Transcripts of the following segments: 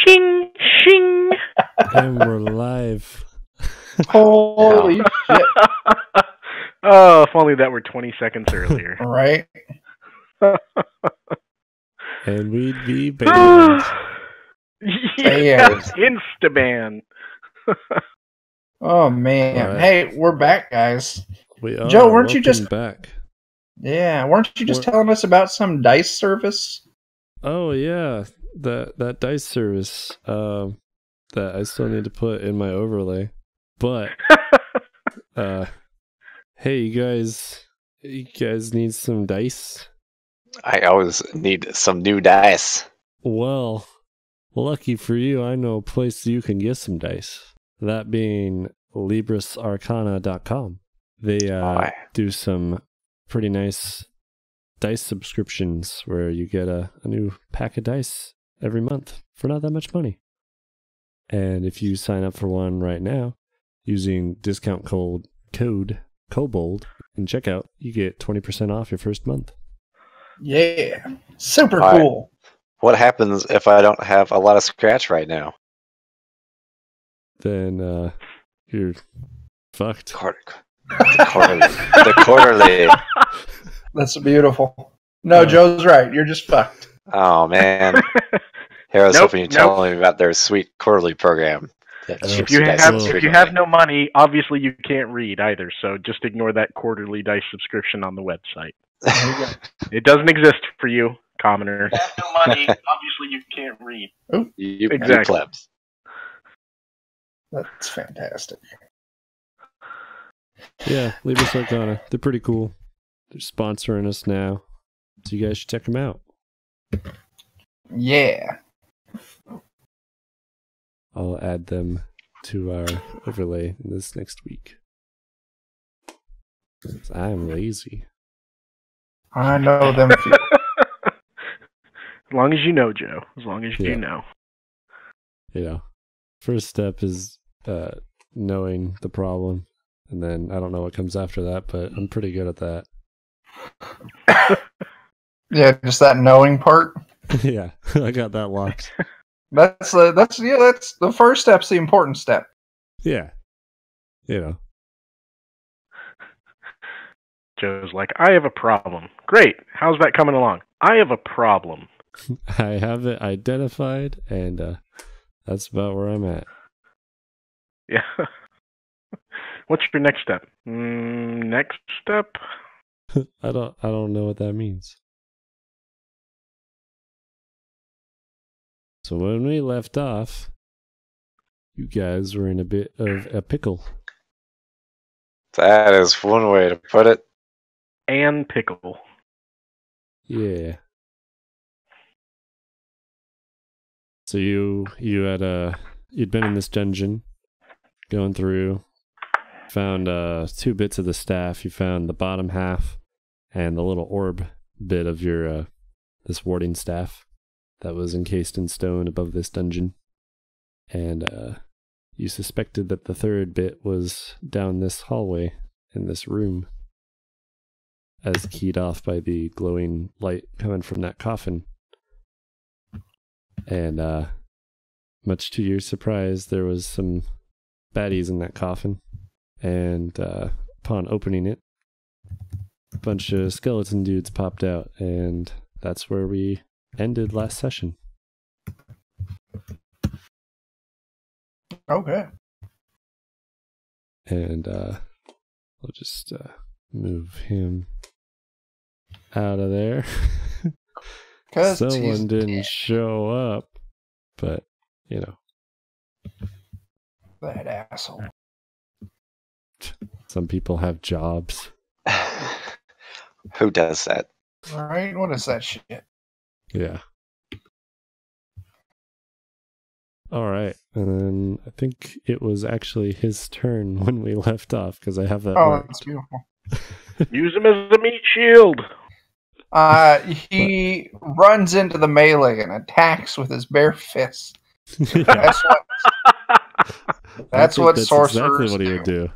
Shing, shing. And we're live. Holy shit. Oh, if only that were 20 seconds earlier. Right? And we'd be banned. Yeah, Insta-ban. Oh, man. Right. Hey, we're back, guys. We are. Joe, weren't you just back? Yeah, weren't you just telling us about some dice service? Oh yeah, that dice service that I still need to put in my overlay. But hey, you guys need some dice? I always need some new dice. Well, lucky for you, I know a place you can get some dice. That being LibrisArcana.com. They do some pretty nice dice subscriptions where you get a new pack of dice every month for not that much money. And if you sign up for one right now using discount code KOBOLD in checkout, you get 20% off your first month. Yeah. Super All cool. Right. What happens if I don't have a lot of scratch right now? Then you're fucked. The quarterly. That's beautiful. No, Joe's right. You're just fucked. Oh, man. Here I was hoping you'd tell me about their sweet quarterly program. If you have no money, obviously you can't read either, so just ignore that quarterly dice subscription on the website. It doesn't exist for you, commoner. If you have no money, obviously you can't read. You exactly. plebs. That's fantastic. Yeah, Libris Arcana. They're pretty cool. They're sponsoring us now, so you guys should check them out. Yeah. I'll add them to our overlay this next week. I'm lazy. I know them. As long as you know, Joe. As long as you know. You know, first step is knowing the problem, and then I don't know what comes after that, but I'm pretty good at that. Yeah, just that knowing part. Yeah, I got that locked. That's the first step's the important step. Yeah, you know. Joe's like, I have a problem. Great. How's that coming along? I have a problem. I have it identified, and that's about where I'm at. Yeah. What's your next step? Next step? I don't know what that means. So when we left off, you guys were in a bit of a pickle. That is one way to put it. And pickle. Yeah. So you'd been in this dungeon, going through, found 2 bits of the staff. You found the bottom half and the little orb bit of your this warding staff that was encased in stone above this dungeon. And you suspected that the 3rd bit was down this hallway in this room, as keyed off by the glowing light coming from that coffin. And much to your surprise, there was some baddies in that coffin. And upon opening it, a bunch of skeleton dudes popped out, and that's where we ended last session. Okay. And I'll just move him out of there. Someone didn't show up, but you know, that asshole. Some people have jobs. Who does that? All right, what is that shit? Yeah. All right, and then I think it was actually his turn when we left off, because I have that. Oh, that's beautiful. Use him as a meat shield. He runs into the melee and attacks with his bare fist. That's what sorcerers exactly what he would do.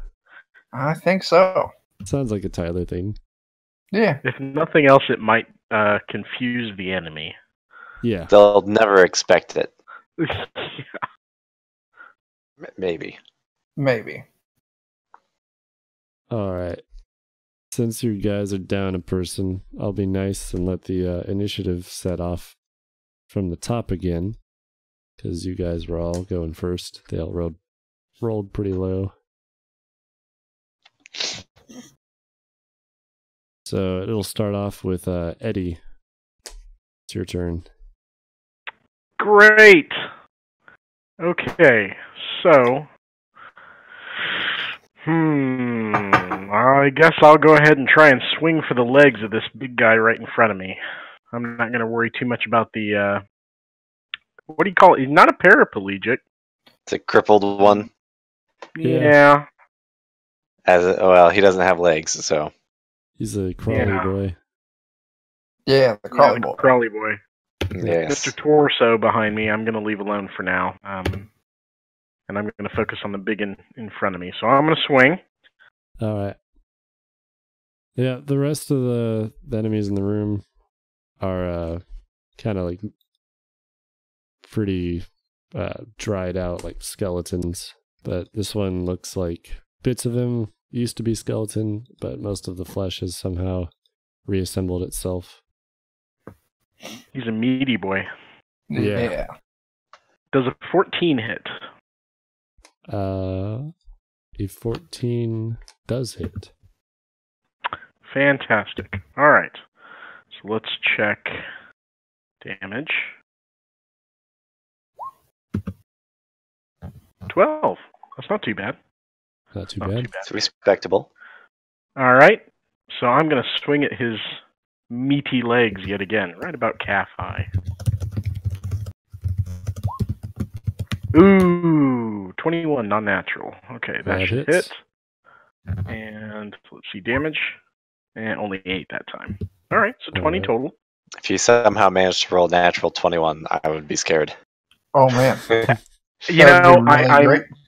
I think so. Sounds like a Tyler thing. Yeah. If nothing else, it might confuse the enemy. Yeah. They'll never expect it. Maybe. Maybe. All right. Since you guys are down a person, I'll be nice and let the initiative set off from the top again, because you guys were all going first. They all rolled pretty low. So it'll start off with Eddie. It's your turn. Great. Okay, so I guess I'll go ahead and try and swing for the legs of this big guy right in front of me. I'm not going to worry too much about the what do you call it? He's not a paraplegic. It's a crippled one. Yeah. Well, he doesn't have legs, so He's a crawly boy. Yeah, the crawly boy. Crawly boy. yes. Mr. Torso behind me, I'm going to leave alone for now. And I'm going to focus on the big in front of me. So I'm going to swing. All right. Yeah, the rest of the enemies in the room are kind of like pretty dried out, like skeletons. But this one looks like bits of him used to be skeleton, but most of the flesh has somehow reassembled itself. He's a meaty boy. Yeah. Does a 14 hit? A 14 does hit. Fantastic. All right. So let's check damage. 12. That's not too bad. Not too bad. It's respectable. All right. So I'm going to swing at his meaty legs yet again, right about calf high. Ooh, 21 non-natural. Okay, that should hit. And let's see, damage. And only 8 that time. All right, so 20 total. If you somehow managed to roll natural 21, I would be scared. Oh, man. You know,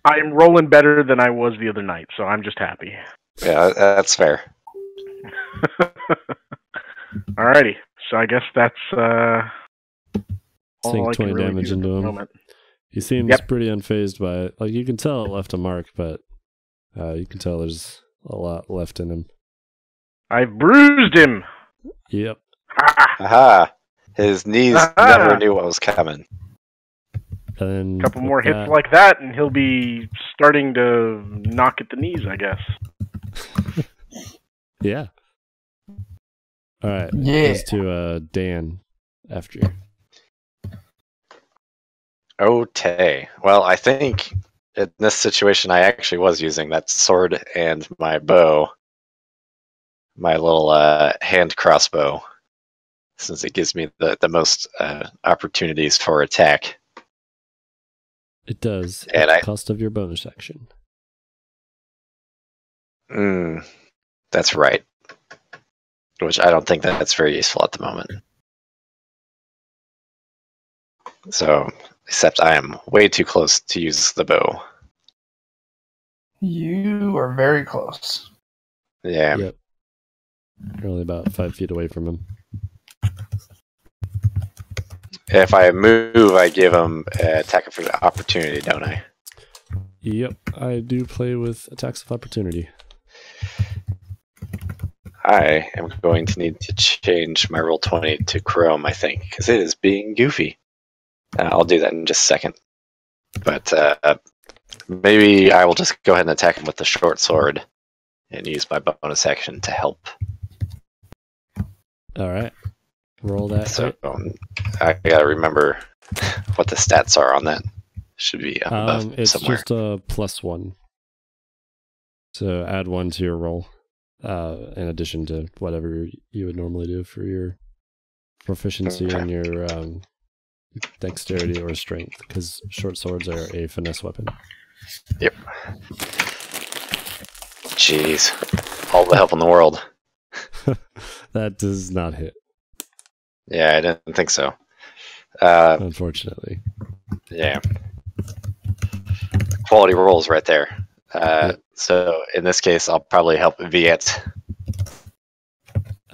I'm rolling better than I was the other night, so I'm just happy. Yeah, that's fair. Alrighty, so I guess that's all Sink I 20 can really damage do into at the him. moment. He seems pretty unfazed by it. Like, you can tell it left a mark, but you can tell there's a lot left in him. I've bruised him! Yep. Aha! His knees never knew what was coming. And a couple more hits like that, and he'll be starting to knock at the knees, I guess. Yeah. All right. Yeah. Goes to Dan after you. Okay. Well, I think in this situation I actually was using that sword and my bow. My little hand crossbow. Since it gives me the most opportunities for attack. It does. And at the cost of your bonus action. That's right. Which I don't think that's very useful at the moment. So, except I am way too close to use the bow. You are very close. Yeah. Yep. You're only about 5 feet away from him. If I move, I give him an attack of opportunity, don't I? Yep, I do play with attacks of opportunity. I am going to need to change my roll 20 to Chrome, I think, because it is being goofy. I'll do that in just a second. But maybe I will just go ahead and attack him with the short sword and use my bonus action to help. All right. Roll that. So I gotta remember what the stats are on that. Should be it's somewhere. just a +1. So add 1 to your roll, in addition to whatever you would normally do for your proficiency and your dexterity or strength, because short swords are a finesse weapon. Yep. Jeez, all the help in the world. That does not hit. Yeah, I didn't think so. Unfortunately. Yeah. Quality rolls right there. Yep. So in this case, I'll probably help Viet.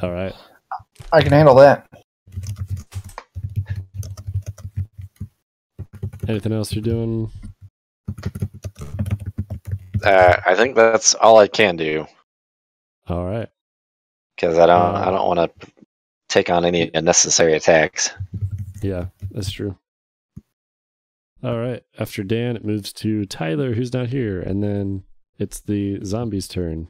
All right. I can handle that. Anything else you're doing? I think that's all I can do All right. because I don't want to take on any unnecessary attacks. Yeah, that's true. All right. After Dan, it moves to Tyler, who's not here, and then it's the zombies' turn.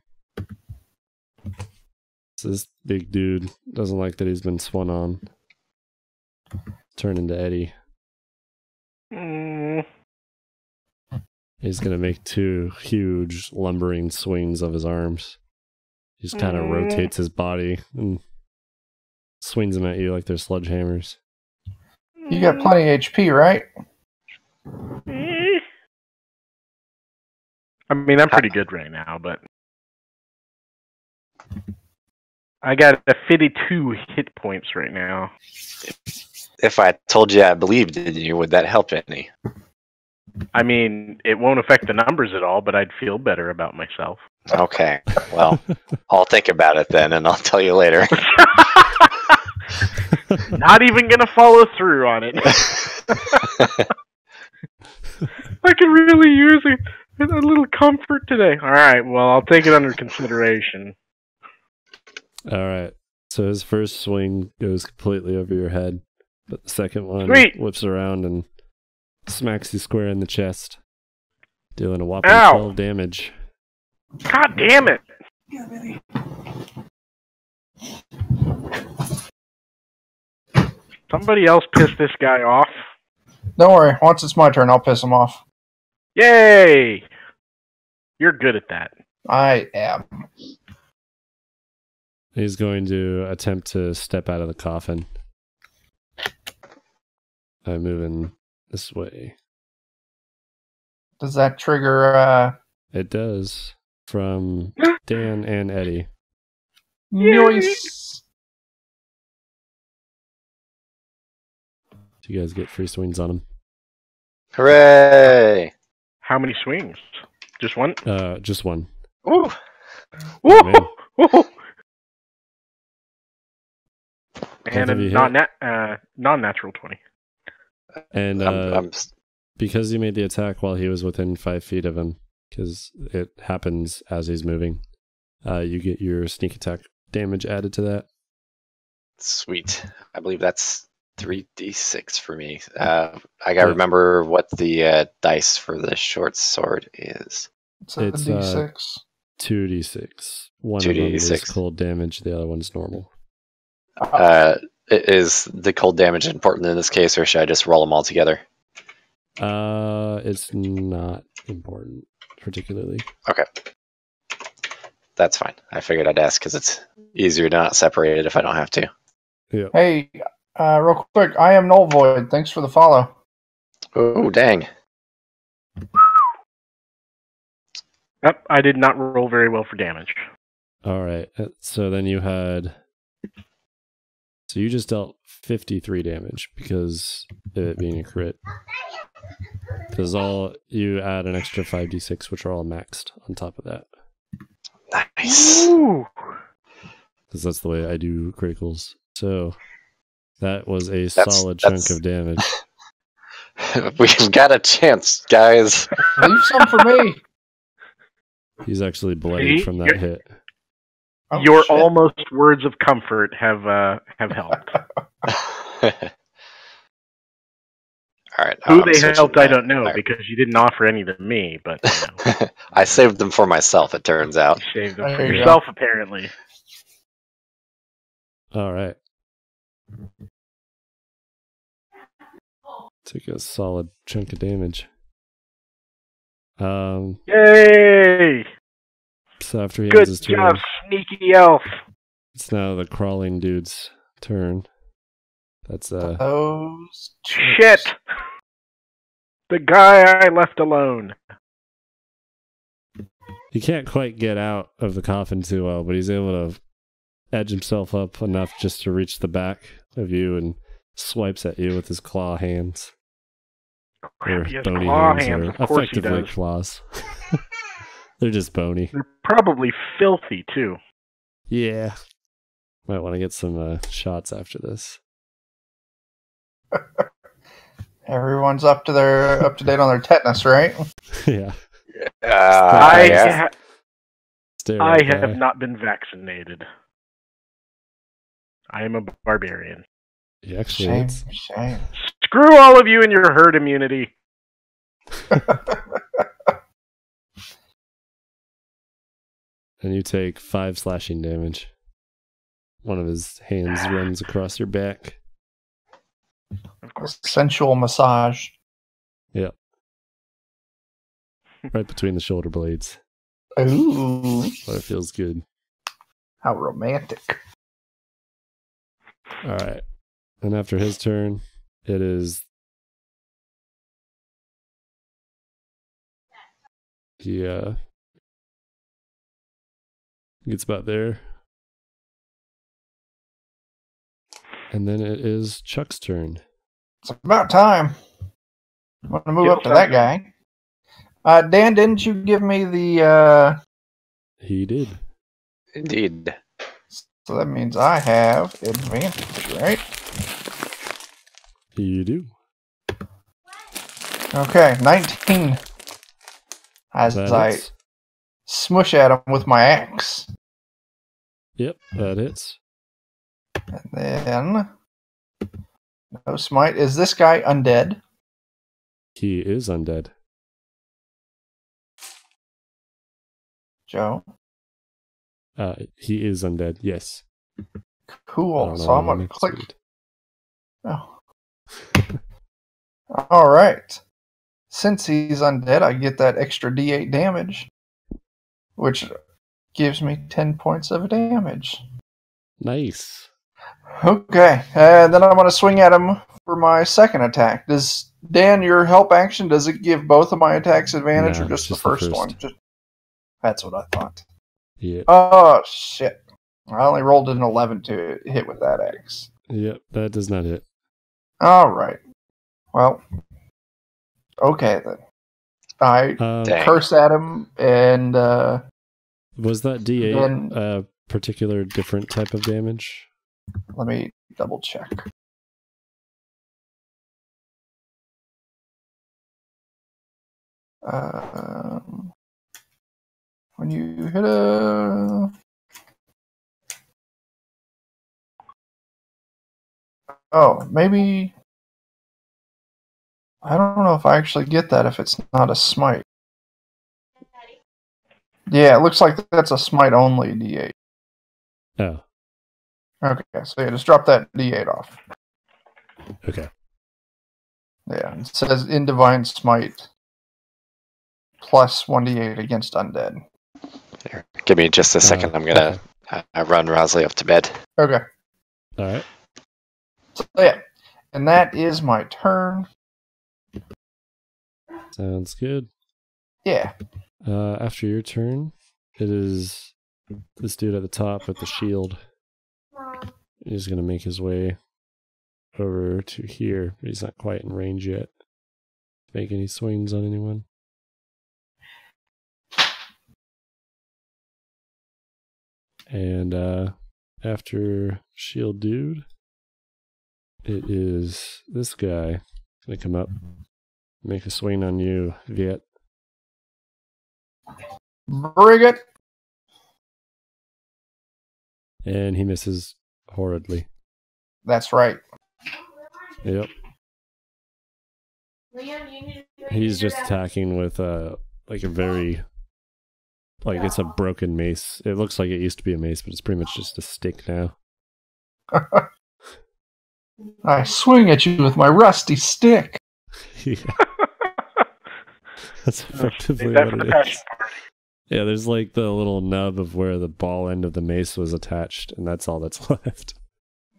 So this big dude doesn't like that he's been swung on. Turn into Eddie. He's gonna make 2 huge lumbering swings of his arms. He just kind of rotates his body and swings them at you like they're sledgehammers. You got plenty of HP, right? I mean, I'm pretty good right now, but I got a 52 hit points right now. If I told you I believed in you, would that help any? I mean, it won't affect the numbers at all, but I'd feel better about myself. Okay, well, I'll think about it then, and I'll tell you later. Not even gonna follow through on it. I could really use a little comfort today. All right, well, I'll take it under consideration. All right. So his first swing goes completely over your head, but the second one whips around and smacks you square in the chest, dealing a whopping 12 damage. God damn it! Somebody else piss this guy off. Don't worry. Once it's my turn, I'll piss him off. Yay! You're good at that. I am. He's going to attempt to step out of the coffin. I'm moving this way. Does that trigger, It does. From Dan and Eddie. Nice. So you guys get free swings on him. Hooray! How many swings? Just one? Just one. Ooh! Woo! Oh, And a non-natural 20. And because you made the attack while he was within 5 feet of him, because it happens as he's moving, you get your sneak attack damage added to that. Sweet. I believe that's 3d6 for me. I gotta remember what the dice for the short sword is. It's a D6. 2d6. One of them is cold damage, the other one's normal. Is the cold damage important in this case, or should I just roll them all together? It's not important, particularly. Okay. That's fine. I figured I'd ask because it's easier to not separate it if I don't have to. Yeah. Hey, real quick, I am Null Void. Thanks for the follow. Oh, dang. Yep, I did not roll very well for damage. All right. So then you had... So you just dealt 53 damage because of it being a crit. Because you add an extra 5d6, which are all maxed on top of that. Nice. Because that's the way I do criticals. So that was a solid chunk of damage. We've got a chance, guys. Leave some for me. He's actually bloodied from that hit. Oh, your shit. Almost words of comfort have helped. All right. Who they helped, I don't know, because you didn't offer any to me. But you know. I saved them for myself. It turns out. You saved them for yourself, apparently. All right. Took a solid chunk of damage. Yay! So after he ends his turn, good job, sneaky elf. It's now the crawling dude's turn. That's those shit. The guy I left alone. He can't quite get out of the coffin too well, but he's able to edge himself up enough just to reach the back of you and swipes at you with his claw hands. Crap, he has claw hands. Of course he does. Claws. They're just bony. They're probably filthy too. Yeah. Might want to get some shots after this. Everyone's up to date on their tetanus, right? Yeah. I Steroid guy. have not been vaccinated. I am a barbarian. Yeah, actually, Shame. Screw all of you and your herd immunity. And you take 5 slashing damage. One of his hands runs across your back. Of course. Sensual massage. Yep. Right between the shoulder blades. Ooh, But it feels good. how romantic. Alright. And after his turn, it is... He gets about there. And then it is Chuck's turn. It's about time. I'm going to move up to that guy. Dan, didn't you give me the... He did. Indeed. So that means I have advantage, right? You do. Okay, 19. As That I hits. smush at him with my axe. Yep, that hits. And then... No smite. Is this guy undead? He is undead. Joe? He is undead, yes. I Cool. don't know So I'm what going to makes click... it. Oh. All right. Since he's undead, I get that extra D8 damage, which gives me 10 points of damage. Nice. Okay, and then I'm going to swing at him for my second attack. Does Dan, your help action, does it give both of my attacks advantage No, or just the just the first first. one? That's what I thought. Yep. Oh, shit. I only rolled an 11 to hit with that axe. Yep, that does not hit. All right. Well, okay then. I Dang. curse at him and Was that D8 then a particular different type of damage? let me double check. When you hit a... Oh, maybe... I don't know if I actually get that if it's not a smite. Yeah, it looks like that's a smite only D8. Oh, Okay, so yeah, just drop that D8 off. okay. Yeah, it says in Divine Smite plus 1d8 against undead. Here, give me just a second. I'm gonna run Rosalie up to bed. Okay, Alright. so yeah, and that is my turn. Sounds good. Yeah, After your turn, it is this dude at the top with the shield. He's going to make his way over to here, but he's not quite in range yet. Make any swings on anyone? And after shield dude, it is this guy going to come up, make a swing on you, Viet. bring it. And he misses horridly. That's right. Yep. He's just attacking with like a very, like it's a broken mace. It looks like it used to be a mace, but it's pretty much just a stick now. I swing at you with my rusty stick. Yeah. That's effectively Save that what for the it passion is. party. Yeah, there's like the little nub of where the ball end of the mace was attached, and that's all that's left.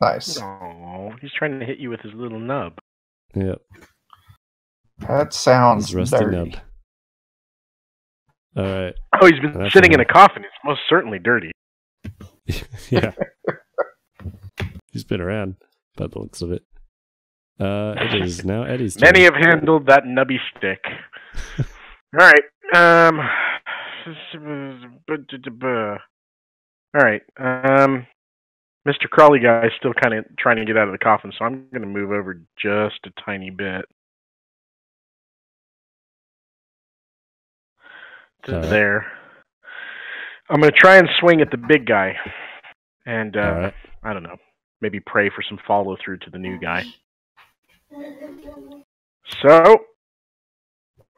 Nice. Oh, he's trying to hit you with his little nub. Yep. That sounds His rusty dirty. nub. Alright. Oh, he's been That's sitting in right. a coffin. It's most certainly dirty. Yeah. He's been around by the looks of it. It is now Eddie's turn. Many have handled that nubby stick. All right. All right. Mr. Crawley guy is still kind of trying to get out of the coffin, so I'm going to move over just a tiny bit. to there. I'm going to try and swing at the big guy. And, I don't know, maybe pray for some follow-through to the new guy. So,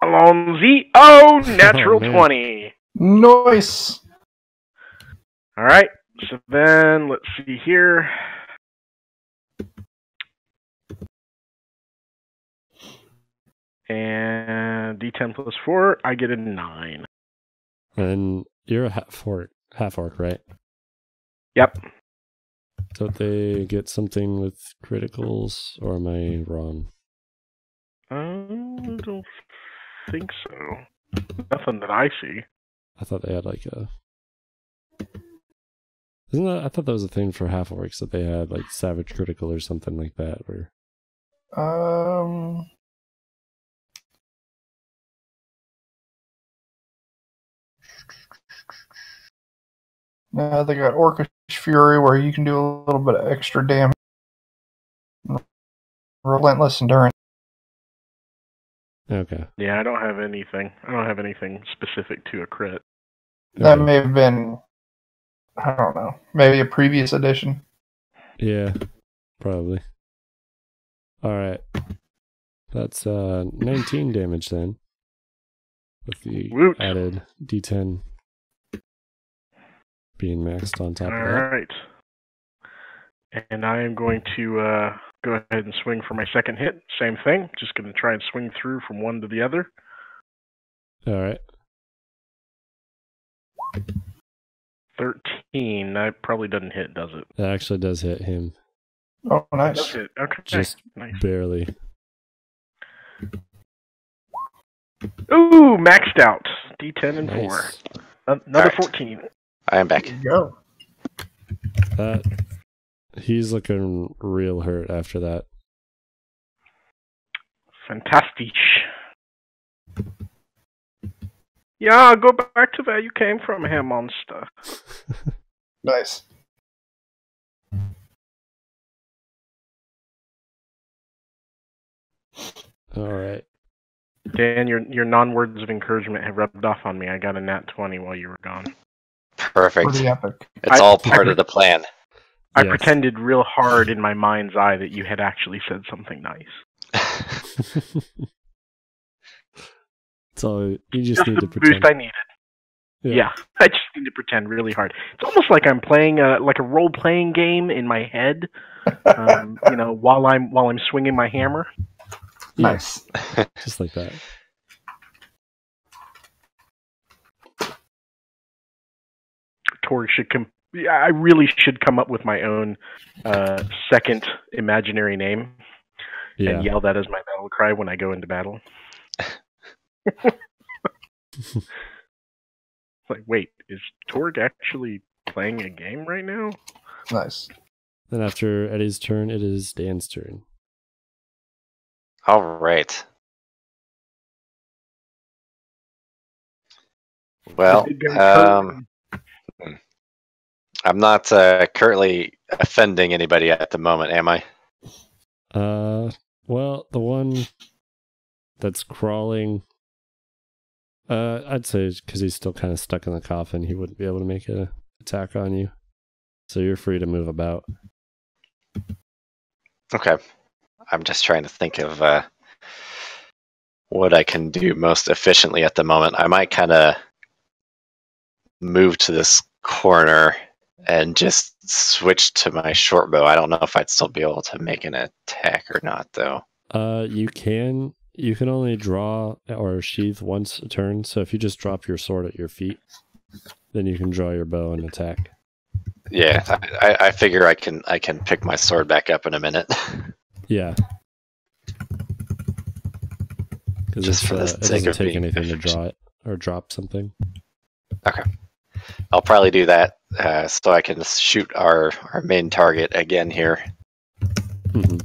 Alonzi. Oh, natural 20. Nice. All right. So then, let's see here. And D10 plus 4, I get a 9. And you're a half orc, right? Yep. Don't they get something with criticals, or am I wrong? I don't think so. Nothing that I see. I thought they had like a... Isn't that... I thought that was a thing for half orcs, that they had like savage critical or something like that. Where... Now they got Orcish Fury, where you can do a little bit of extra damage. Relentless Endurance. Okay. Yeah, I don't have anything. I don't have anything specific to a crit. That may have been, I don't know, maybe a previous edition. Yeah, probably. Alright. That's 19 damage then. With the added D10 being maxed on top of that. Alright. And I am going to go ahead and swing for my second hit. Same thing. Just going to try and swing through from one to the other. Alright. 13. That probably doesn't hit, does it? That actually does hit him. Oh, nice. Does it? Okay. Just nice. Barely. Ooh, maxed out. D10 and Nice. 4. Another 14. I am back. There you go. That... He's looking real hurt after that. Fantastic. Yeah, go back to where you came from here, monster. Nice. Alright. Dan, your non-words of encouragement have rubbed off on me. I got a nat 20 while you were gone. Perfect. Pretty epic. It's all part of the plan. I Yes. pretended real hard in my mind's eye that you had actually said something nice. So you just need the to pretend. boost I needed. Yeah, I just need to pretend really hard. It's almost like I'm playing a role-playing game in my head. You know, while I'm swinging my hammer. Nice. Just like that. Tori should come. Yeah, I really should come up with my own second imaginary name and yell that as my battle cry when I go into battle. Like, wait, is Torg actually playing a game right now? Nice. Then after Eddie's turn, it is Dan's turn. All right. Well, I'm not currently offending anybody at the moment, am I? Well, the one that's crawling, I'd say because he's still kind of stuck in the coffin, he wouldn't be able to make an attack on you. So you're free to move about. Okay. I'm just trying to think of what I can do most efficiently at the moment. I might kind of move to this corner and just switch to my short bow. I don't know if I'd still be able to make an attack or not, though. You can only draw or sheath once a turn. So if you just drop your sword at your feet, then you can draw your bow and attack. Yeah, I figure I can pick my sword back up in a minute. Yeah. Because Just for the it sake doesn't of take being anything to efficient. draw it or drop something. Okay. I'll probably do that so I can shoot our main target again here. Mm-hmm.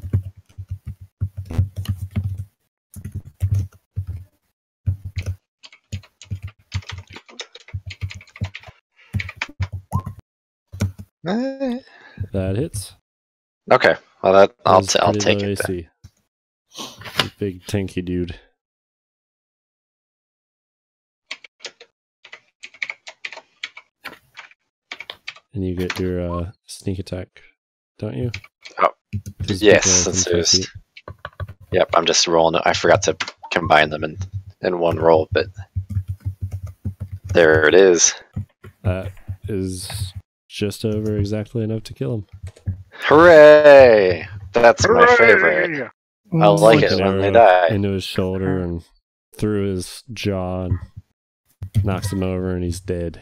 That hits. Okay. Well, I'll That's take pretty low it. Then. AC. Big tanky dude. and you get your sneak attack, don't you? Oh, Just yes. people That's within 5 just, feet. yep, I'm just rolling. I forgot to combine them in one roll, but there it is. That is just over exactly enough to kill him. Hooray! That's my favorite. I like Like it an when they arrow die. into his shoulder and through his jaw and knocks him over, and he's dead.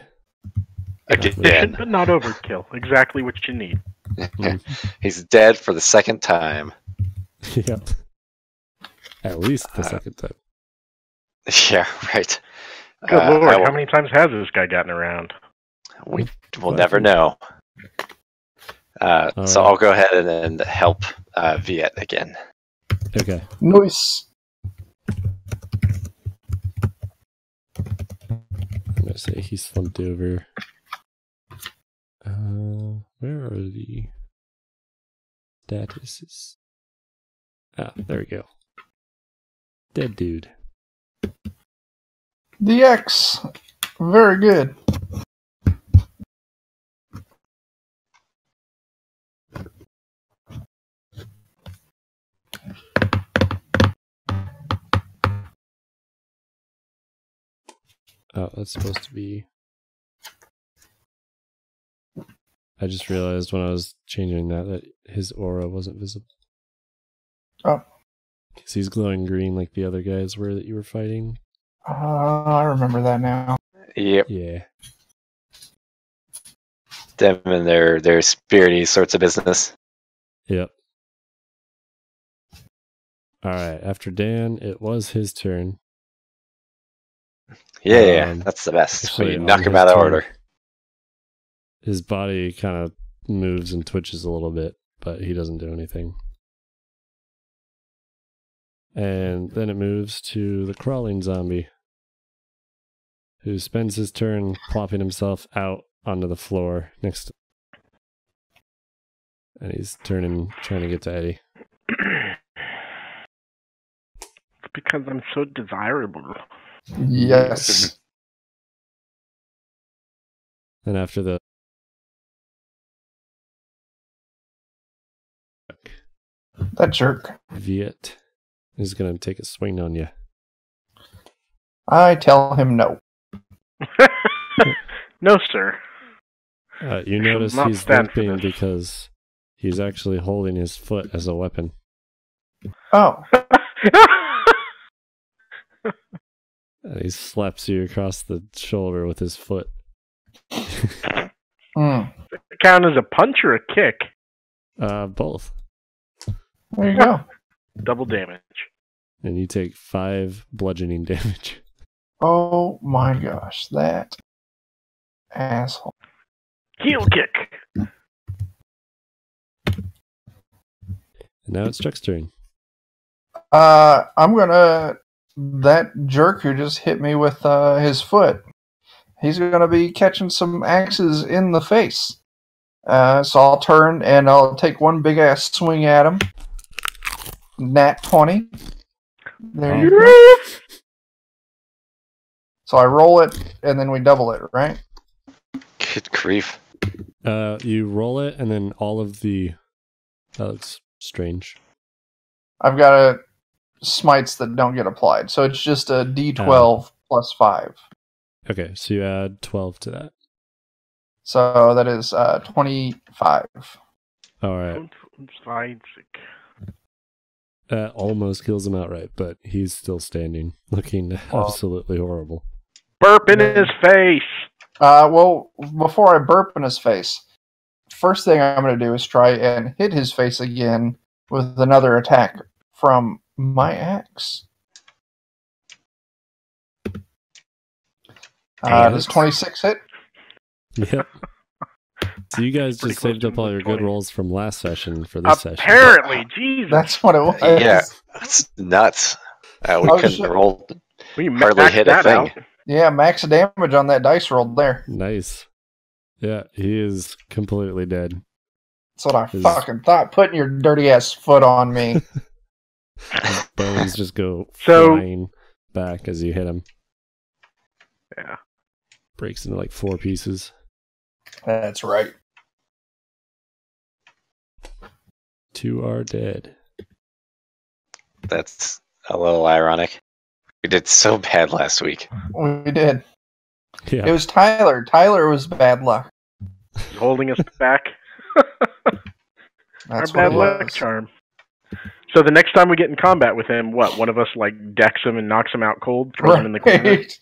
Again. But not overkill. Exactly what you need. He's dead for the second time. Yep. At least the second time. Yeah, right. Good lord, how many times has this guy gotten around? We will never know. So right. I'll go ahead and help Viet again. Okay. Nice. I'm gonna say he slumped over. Where are the statuses? Ah, there we go. Dead dude. The X. Very good. Oh, that's supposed to be... I just realized when I was changing that his aura wasn't visible. Oh. Because he's glowing green like the other guys were that you were fighting. I remember that now. Yep. Yeah. Them and their spirity sorts of business. Yep. Alright, after Dan, it was his turn. Yeah, that's the best. Actually, When you knock on him his out of turn, order. His body kind of moves and twitches a little bit, but he doesn't do anything. And then it moves to the crawling zombie, who spends his turn plopping himself out onto the floor next to... And he's trying to get to Eddie. It's because I'm so desirable. Yes. And after the... That jerk. Viet is going to take a swing on you. I tell him no. No, sir. You notice not he's stand for limping this. because he's actually holding his foot as a weapon. Oh. And he slaps you across the shoulder with his foot. Count as a punch or a kick? Both. There you go. Double damage. And you take 5 bludgeoning damage. Oh my gosh, that asshole. Heel kick. And now it's Chuck's turn. I'm gonna... That jerk who just hit me with his foot, he's gonna be catching some axes in the face. So I'll turn and I'll take one big ass swing at him. Nat 20. There you go. So I roll it and then we double it, right? Good grief. You roll it, and then all of the... That looks strange. I've got smites that don't get applied, so it's just a D12 plus 5. Okay, so you add 12 to that. So that is 25. Alright. That almost kills him outright, but he's still standing, looking absolutely horrible. Burp in his face! Well, before I burp in his face, first thing I'm going to do is try and hit his face again with another attack from my axe. Does 26 hit? Yep. So you guys just saved up all your good rolls from last session for this session. Apparently, Jesus. That's what it was. Yeah, that's nuts. We couldn't roll. We hardly hit a thing. Out. Yeah, max damage on that dice roll there. Nice. Yeah, he is completely dead. That's what I fucking thought. Putting your dirty ass foot on me. His bones just go flying back as you hit him. Yeah. Breaks into like 4 pieces. That's right. 2 are dead. That's a little ironic. We did so bad last week. We did. Yeah. It was Tyler. Tyler was bad luck. He's holding us back. Our That's bad what it luck was. charm. So the next time we get in combat with him, what? One of us like decks him and knocks him out cold, throws him in the corner. Right.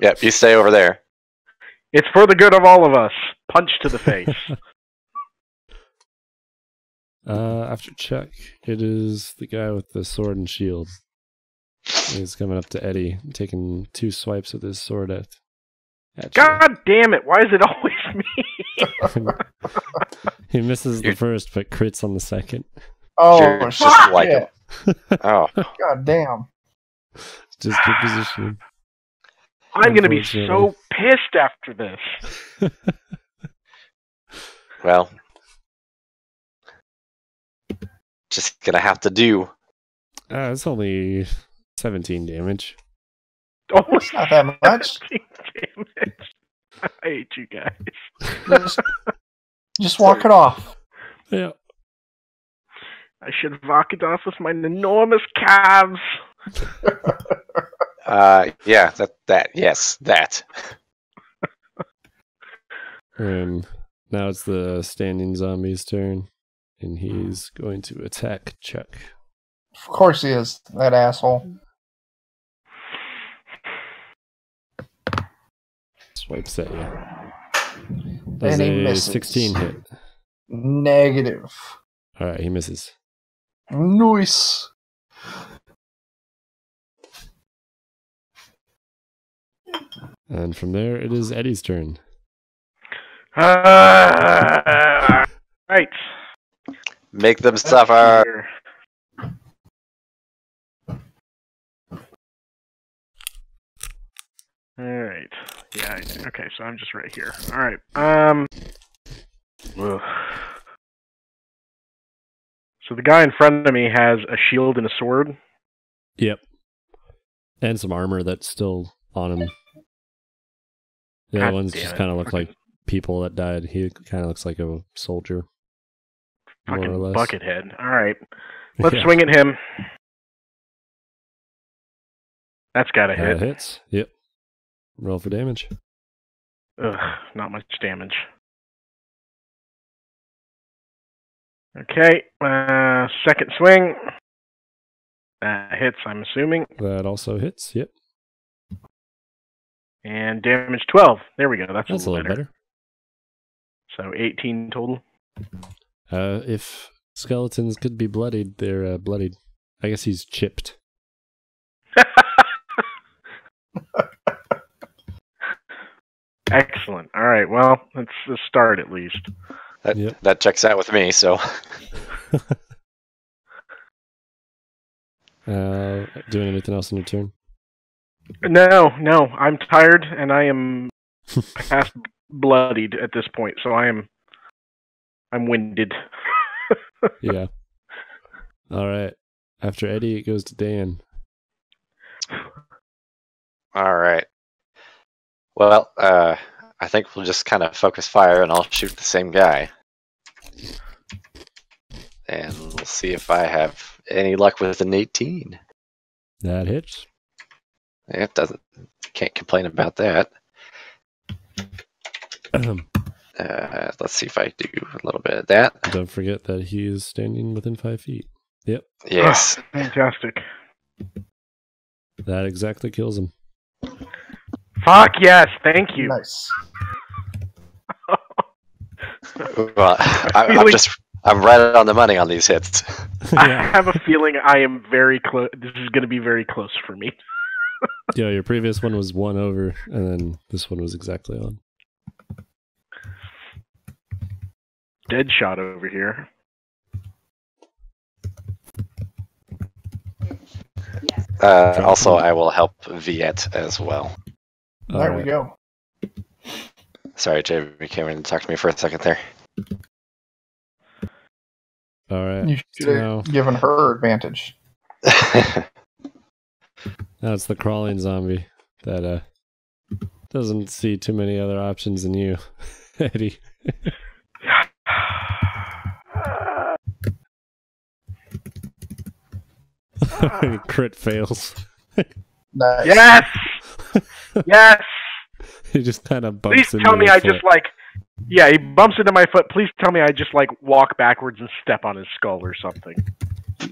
Yep, you stay over there. It's for the good of all of us. Punch to the face. After check, it is the guy with the sword and shield. He's coming up to Eddie, taking 2 swipes with his sword at you. God damn it! Why is it always me? He misses the first, but crits on the second. Oh, You're just like him. Oh, God damn. Just your position. I'm gonna be so pissed after this. well. Just gonna have to do. It's only 17 damage. Oh, It's not that much. damage. I hate you guys. Just walk it off. Yeah. I should walk it off with my enormous calves. Yeah, that. And now it's the standing zombie's turn, and he's going to attack Chuck. Of course he is, that asshole. Swipes at you. And Does he a misses. 16 hit. Negative. Alright, he misses. Nice. And from there, it is Eddie's turn. Right. Make them suffer. Here. Alright. Yeah, okay, so I'm just right here. Alright. Ugh. So the guy in front of me has a shield and a sword. Yep. And some armor that's still on him. The other God ones damn just it. kind of look like people that died. He kind of looks like a soldier. More or Fucking less. buckethead. Alright. Let's Yeah. swing at him. That's gotta hit. Hits. Yep. Roll for damage. Ugh, not much damage. Okay, second swing. That hits, I'm assuming. That also hits. Yep. And damage 12. There we go. That's a little better. So 18 total. If skeletons could be bloodied, they're bloodied. I guess he's chipped. Excellent. All right. Well, let's start at least. That checks out with me. So. Doing anything else in your turn? No. I'm tired and I am past bloodied at this point. So I'm winded. Yeah. All right. After Eddie, it goes to Dan. All right. Well, I think we'll just kind of focus fire, and I'll shoot the same guy, and we'll see if I have any luck with an 18. That hits. It doesn't. Can't complain about that. Let's see if I do a little bit of that. Don't forget that he is standing within 5 feet. Yep. Yes. Oh, fantastic. That exactly kills him. Fuck yes. Thank you. Nice. Well, I'm right on the money on these hits. I have a feeling I am very close. This is going to be very close for me. Yeah, your previous one was 1 over, and then this one was exactly on. Dead shot over here. Also, I will help Viet as well. There we go. Sorry, Jamie came in and talked to me for a second there. All right. You should have given her advantage. Now it's the crawling zombie that doesn't see too many other options than you, Eddie. Crit fails. Nice. Yes! Yes! He just kind of bumps Please into tell me your I foot. just like... Yeah, he bumps into my foot. Please tell me I just like walk backwards and step on his skull or something.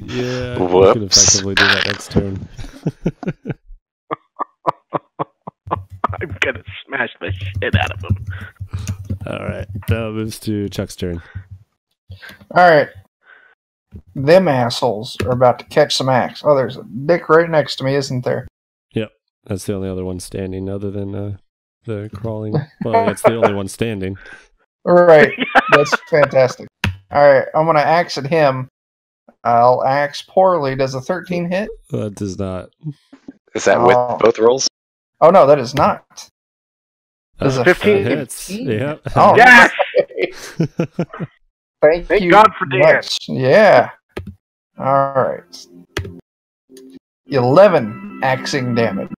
Yeah, Whoops. you can effectively do that next turn. I'm gonna smash the shit out of him. Alright, now it moves to Chuck's turn. Alright. Them assholes are about to catch some axe. Oh, there's a dick right next to me, isn't there? Yep, that's the only other one standing other than the crawling. Well, it's the only one standing. Alright, that's fantastic. Alright, I'm gonna axe at him. I'll axe poorly. Does a 13 hit? That does not. Is that with both rolls? Oh no, that is not. Does a 15 hits. 15? Yep. Oh, Yes! Thank God for Dan. much. Yeah. Alright. 11 axing damage.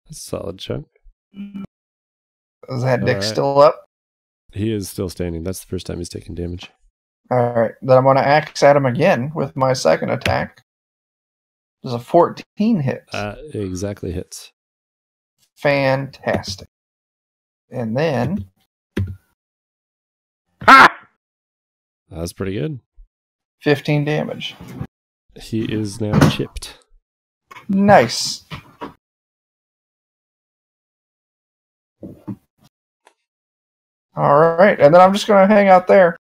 Solid chunk. Is that dick Alright. still up? He is still standing. That's the first time he's taken damage. Alright. Then I'm going to axe at him again with my second attack. Does a 14 hit? Exactly hits. Fantastic. And then... Ha! That's pretty good. 15 damage. He is now chipped. Nice. Alright. And then I'm just going to hang out there.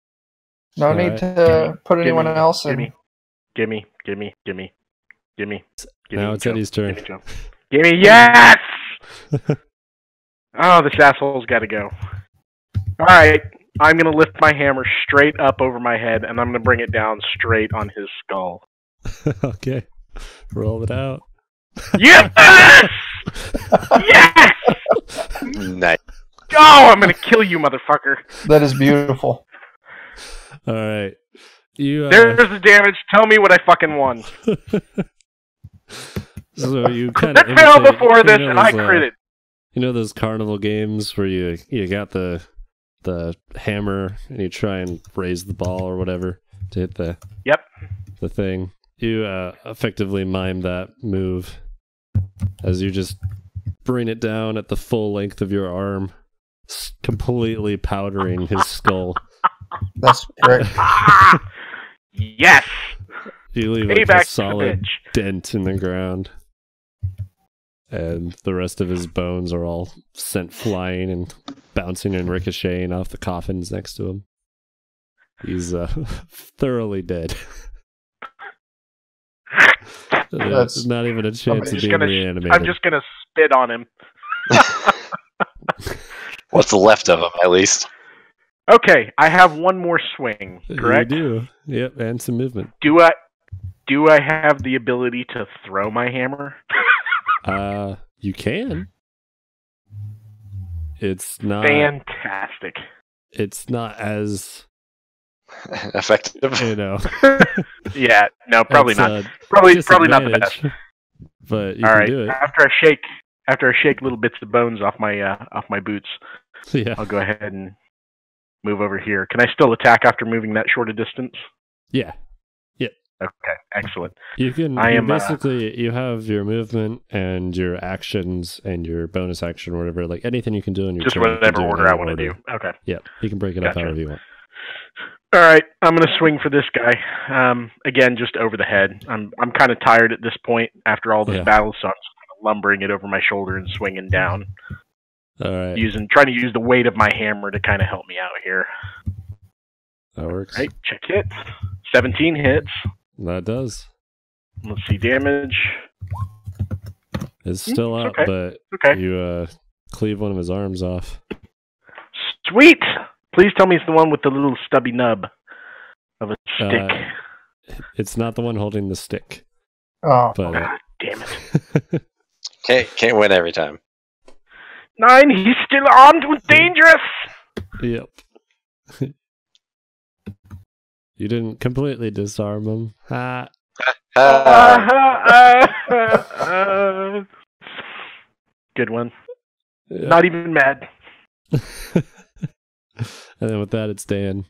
No All need right. to put anyone else in. Gimme. Now it's Eddie's turn. Gimme, yes! Oh, this asshole's gotta go. Alright, I'm gonna lift my hammer straight up over my head, and I'm gonna bring it down straight on his skull. Okay. Roll it out. Yes! Yes! Nice. Oh, I'm gonna kill you, motherfucker. That is beautiful. Alright. You There's the damage. Tell me what I fucking won. So you kind of I failed before this, and I critted. You know those carnival games where you got the hammer and you try and raise the ball or whatever to hit the thing. You effectively mime that move as you just bring it down at the full length of your arm, completely powdering his skull. That's great. Yes! You leave like a solid dent in the ground. And the rest of his bones are all sent flying and bouncing and ricocheting off the coffins next to him. He's thoroughly dead. That's not even a chance of being reanimated. I'm just gonna spit on him. What's left of him, at least? Okay, I have one more swing, correct? You do. Yep, and some movement. Do I have the ability to throw my hammer? You can. It's not fantastic. It's not as effective. You know. Yeah, no, probably not. Probably not the best. But you can do it. After I shake little bits of bones off my boots, yeah. I'll go ahead and move over here. Can I still attack after moving that short a distance? Yeah. Yep. Okay, excellent. You can basically you have your movement and your actions and your bonus action or whatever, like anything you can do in your just turn, whatever order I want to do. Okay. Yep. You can break it up however you want. All right, I'm gonna swing for this guy. Again, just over the head. I'm kind of tired at this point after all this battle, so I'm just kind of lumbering it over my shoulder and swinging down. All right. Trying to use the weight of my hammer to kind of help me out here. That works. All right, check hit. 17 hits. That does. Let's see, damage. It's still up, but you cleave one of his arms off. Sweet! Please tell me it's the one with the little stubby nub of a stick. It's not the one holding the stick. Oh, but, God damn it. Can't win every time. 9, he's still armed with dangerous! Yep. You didn't completely disarm him. Ha! Good one. Yeah. Not even mad. And then with that, it's Dan.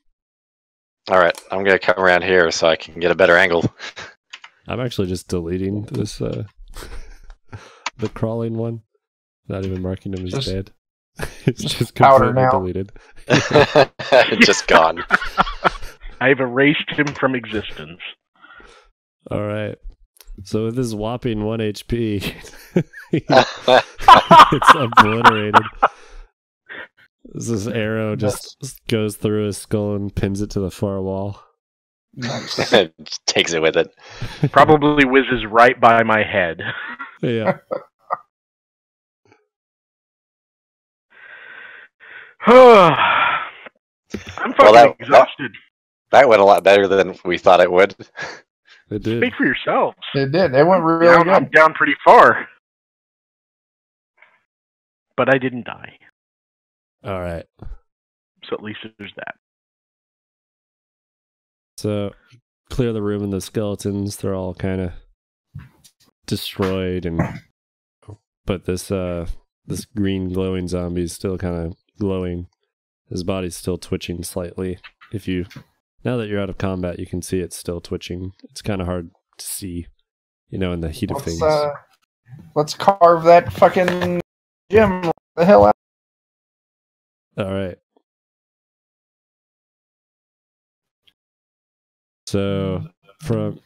Alright, I'm going to come around here so I can get a better angle. I'm actually just deleting this, the crawling one. Not even marking him as dead. It's just completely deleted. Just gone. I've erased him from existence. All right. So with this whopping 1 HP, it's obliterated. This arrow just goes through his skull and pins it to the far wall. Nice. Takes it with it. Probably whizzes right by my head. Yeah. I'm fucking exhausted. That went a lot better than we thought it would. It did. Speak for yourselves. It did. It went really good. I'm down pretty far. But I didn't die. All right. So at least there's that. So clear the room and the skeletons. They're all kind of destroyed, but this green glowing zombie is still kind of glowing. His body's still twitching slightly. Now that you're out of combat, you can see it's still twitching. It's kind of hard to see, in the heat of things. Let's carve that fucking gem the hell out. All right. So,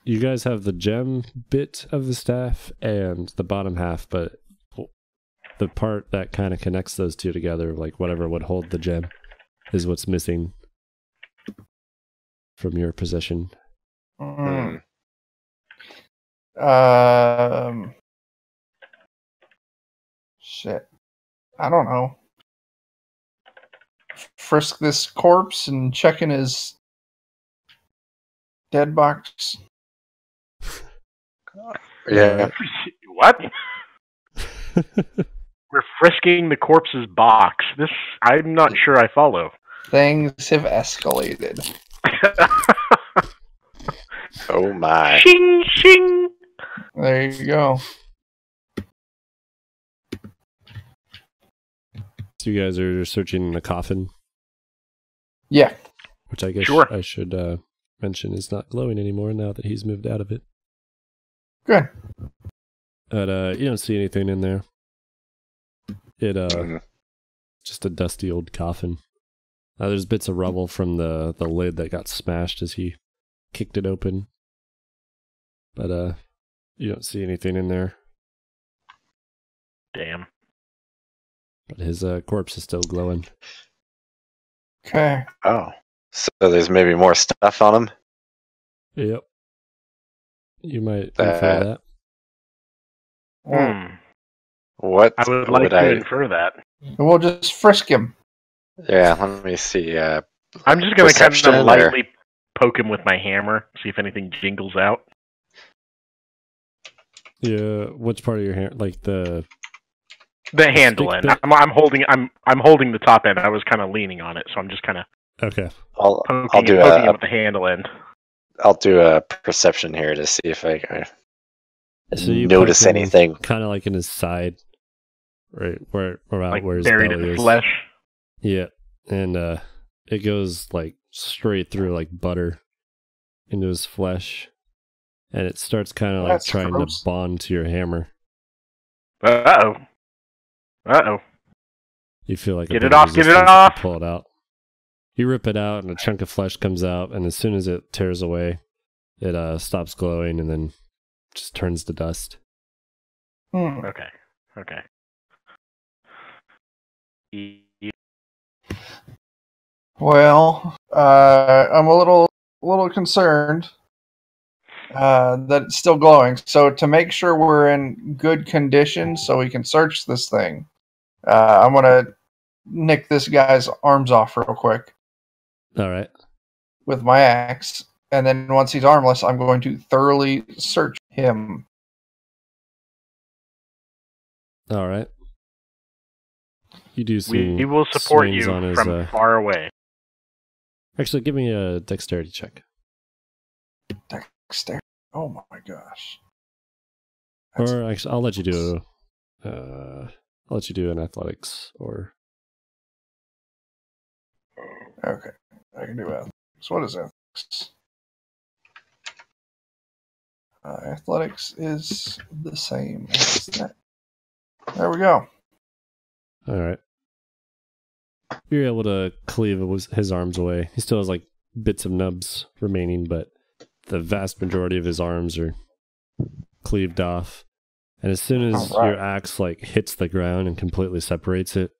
you guys have the gem bit of the staff and the bottom half, but the part that kind of connects those two together, like whatever would hold the gem, is what's missing from your possession. Shit. I don't know. Frisk this corpse and check in his dead box. Yeah. What? We're frisking the corpse's box. I'm not sure I follow. Things have escalated. Oh my. Shing, shing. There you go. So you guys are searching the coffin? Yeah. Which I guess I should mention is not glowing anymore now that he's moved out of it. Good. But you don't see anything in there. Just a dusty old coffin. There's bits of rubble from the lid that got smashed as he kicked it open. But you don't see anything in there. Damn. But his corpse is still glowing. Okay. Oh. So there's maybe more stuff on him? Yep. You might infer that. What? I would like to infer that. We'll just frisk him. Yeah, let me see. I'm just going to kind of lightly poke him with my hammer, see if anything jingles out. Yeah, which part of your hand? Like the handle end. I'm holding the top end. I was kind of leaning on it, so I'm just kind of poking him with the handle end. I'll do a perception here to see if I so you notice anything. Kind of like in his side, right where his buried belly in is. Flesh. Yeah, and it goes like straight through like butter into his flesh, and it starts kind of like trying to bond to your hammer. Uh oh. You feel like get it off. Pull it out. You rip it out, and a chunk of flesh comes out, and as soon as it tears away, it stops glowing, and then just turns to dust. Okay. Well, I'm a little concerned that it's still glowing. So to make sure we're in good condition, so we can search this thing, I'm gonna nick this guy's arms off real quick. All right. With my axe, and then once he's armless, I'm going to thoroughly search him. All right. You do see. We will support you from far away. Actually, give me a dexterity check. Dexterity. Oh my gosh. Or actually, I'll let you do. I'll let you do an athletics or. Okay, I can do athletics. What is athletics? Athletics is the same as that. There we go. All right. You're able to cleave his arms away. He still has like bits of nubs remaining, but the vast majority of his arms are cleaved off. And as soon as your axe like hits the ground and completely separates it,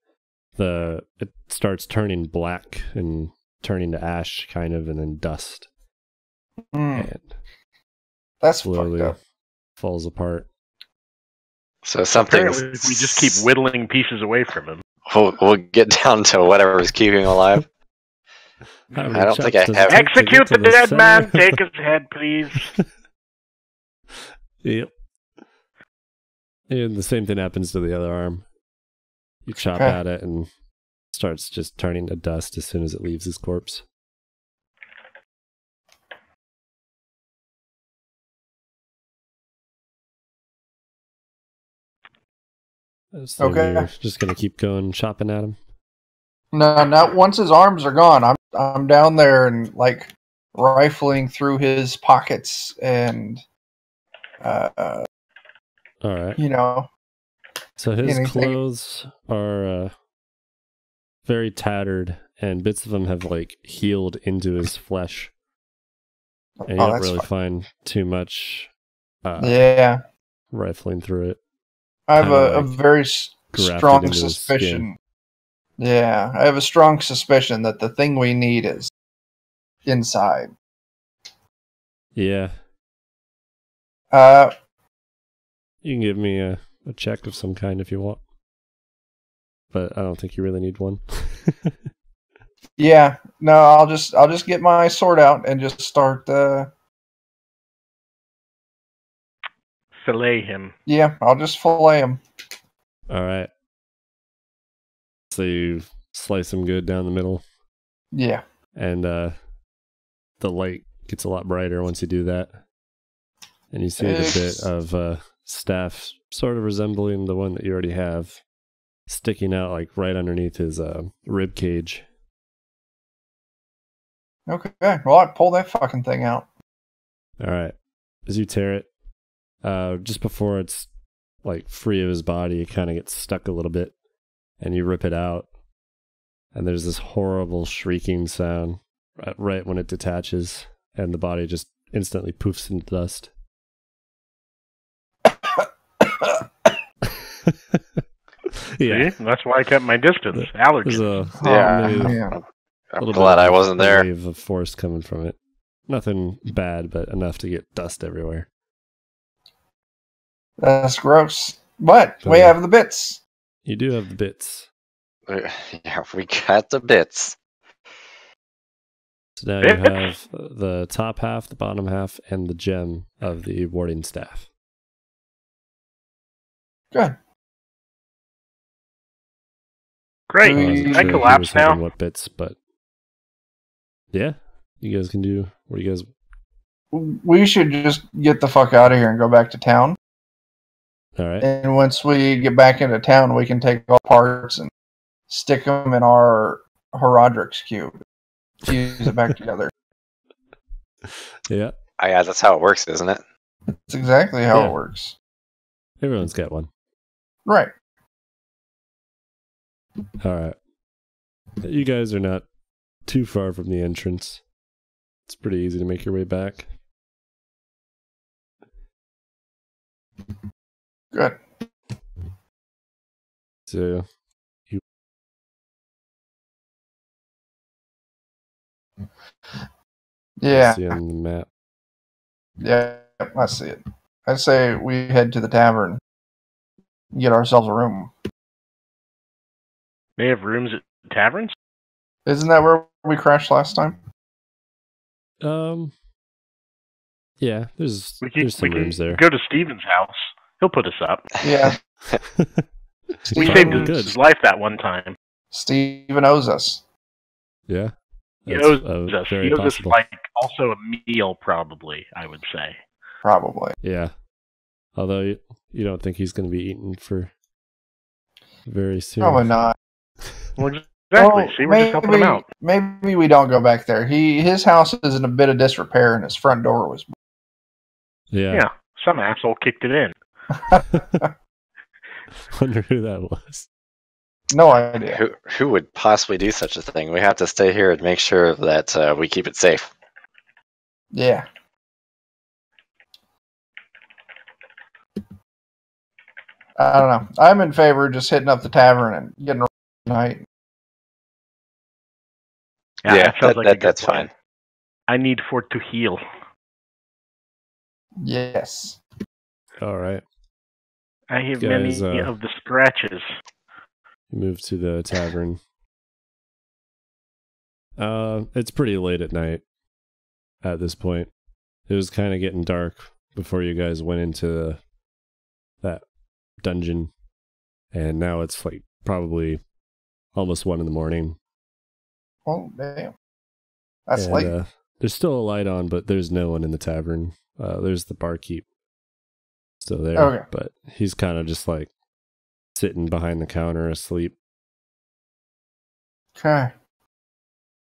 it starts turning black and turning to ash, kind of, and then dust. And that's slowly fucked up. falls apart. So something. Apparently, we just keep whittling pieces away from him. We'll get down to whatever is keeping him alive. I don't think I have. Execute the dead man. Take his head, please. Yep. And the same thing happens to the other arm. You chop at it and starts just turning to dust as soon as it leaves his corpse. So you're just gonna keep going chopping at him? No, not once his arms are gone. I'm down there and like rifling through his pockets and all right. You know. So his clothes are very tattered, and bits of them have like healed into his flesh. And you don't really find too much rifling through it. I have a very strong suspicion. Yeah, I have a strong suspicion that the thing we need is inside. Yeah. You can give me a check of some kind if you want. But I don't think you really need one. Yeah. No, I'll just get my sword out and just start fillet him. Yeah, I'll just fillet him. All right. So you slice him good down the middle. Yeah. And the light gets a lot brighter once you do that. And you see the bit of staff sort of resembling the one that you already have sticking out like right underneath his rib cage. Okay. Well, I pull that fucking thing out. All right. As you tear it, just before it's like free of his body, it kind of gets stuck a little bit, and you rip it out, and there's this horrible shrieking sound right when it detaches, and the body just instantly poofs into dust. Yeah, see? That's why I kept my distance. Allergies. I'm glad I wasn't there. A wave of force coming from it. Nothing bad, but enough to get dust everywhere. That's gross. But we have the bits. You do have the bits. Yeah, we got the bits. So now you have the top half, the bottom half, and the gem of the warding staff. Good. Great. I collapse now. What bits, but yeah, you guys can do. What do you guys? We should just get the fuck out of here and go back to town. All right. And once we get back into town, we can take all parts and stick them in our Horadrix cube. Fuse it back together. Yeah. Yeah, that's how it works, isn't it? That's exactly how it works. Everyone's got one. Right. All right. You guys are not too far from the entrance. It's pretty easy to make your way back. Good. So you see on the map. Yeah, I see it. I say we head to the tavern, get ourselves a room. They have rooms at taverns? Isn't that where we crashed last time? Yeah, there's some rooms there. Go to Steven's house. He'll put us up. Yeah. We saved his life that one time. Steven owes us. Yeah. He owes us. He owes us like also a meal, probably, I would say. Probably. Yeah. Although you don't think he's going to be eaten for very soon. Probably not. Well, exactly. See, we're just helping him out. Maybe we don't go back there. His house is in a bit of disrepair, and his front door was. Yeah. Some asshole kicked it in. Wonder who that was. No idea. Who would possibly do such a thing? We have to stay here and make sure that we keep it safe. Yeah. I don't know. I'm in favor of just hitting up the tavern and getting a night. Yeah, that sounds like a good that's plan. fine. I need for it to heal. Yes. All right. I have Guys, many of the scratches. Move to the tavern. It's pretty late at night at this point. It was kind of getting dark before you guys went into that dungeon, and now it's like probably almost 1 a.m. Oh, damn. That's late. There's still a light on, but there's no one in the tavern. There's the barkeep still there, Okay. but he's kind of just like sitting behind the counter asleep. Okay.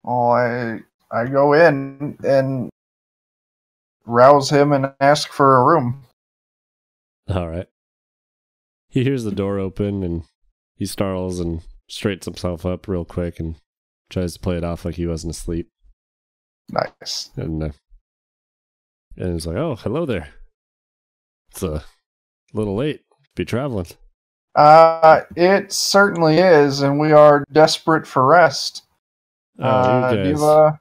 Well, I go in and rouse him and ask for a room. All right. He hears the door open and he startles and straightens himself up real quick and tries to play it off like he wasn't asleep. Nice. And he's like, "Oh, hello there. It's a little late to be traveling." It certainly is, and we are desperate for rest. Oh, you guys, Diva,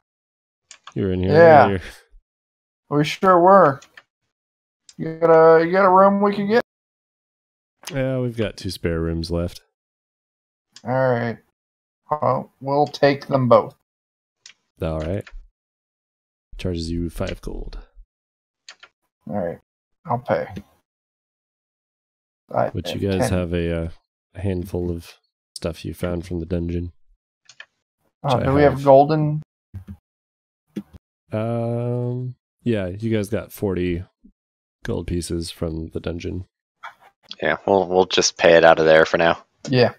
you're in here. Yeah. Earlier. we sure were. You got a room we can get? Yeah, we've got 2 spare rooms left. All right. Well, we'll take them both. All right. Charges you 5 gold. All right. I'll pay. But you guys have a handful of stuff you found from the dungeon. Oh, which do I we have golden? Yeah, you guys got 40 gold pieces from the dungeon. Yeah, we'll just pay it out of there for now. Yeah.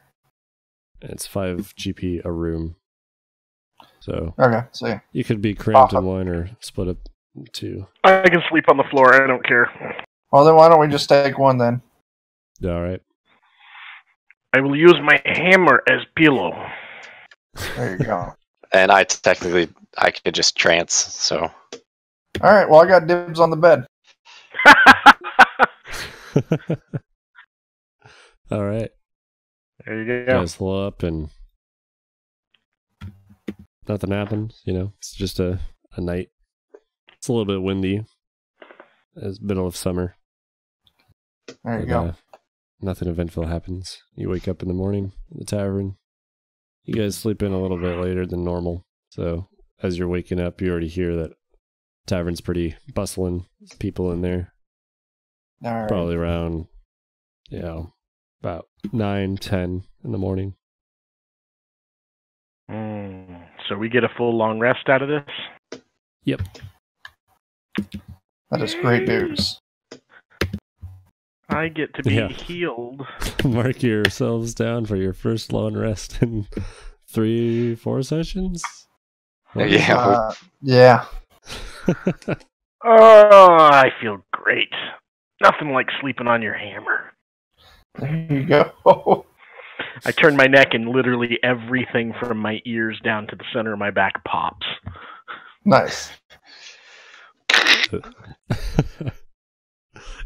It's 5 GP a room. So Okay. See. you could be cramped in one or split up in 2. I can sleep on the floor. I don't care. Well, then why don't we just take one then? All right. I will use my hammer as pillow. There you go. And I could just trance, so... All right. Well, I got dibs on the bed. All right. There you You go. guys pull up and nothing happens, It's just a night. It's a little bit windy. It's middle of summer. There you go. Nothing eventful happens. You wake up in the morning in the tavern. You guys sleep in a little bit later than normal. So as you're waking up, you already hear that tavern's pretty bustling. There's people in there. All right. Probably around, about 9, 10 in the morning. So we get a full long rest out of this? Yep. That is great news. I get to be Yeah. healed. Mark yourselves down for your first long rest in 3-4 sessions. Yeah. Yeah. Oh, I feel great. Nothing like sleeping on your hammer. There you go. I turn my neck and literally everything from my ears down to the center of my back pops. Nice.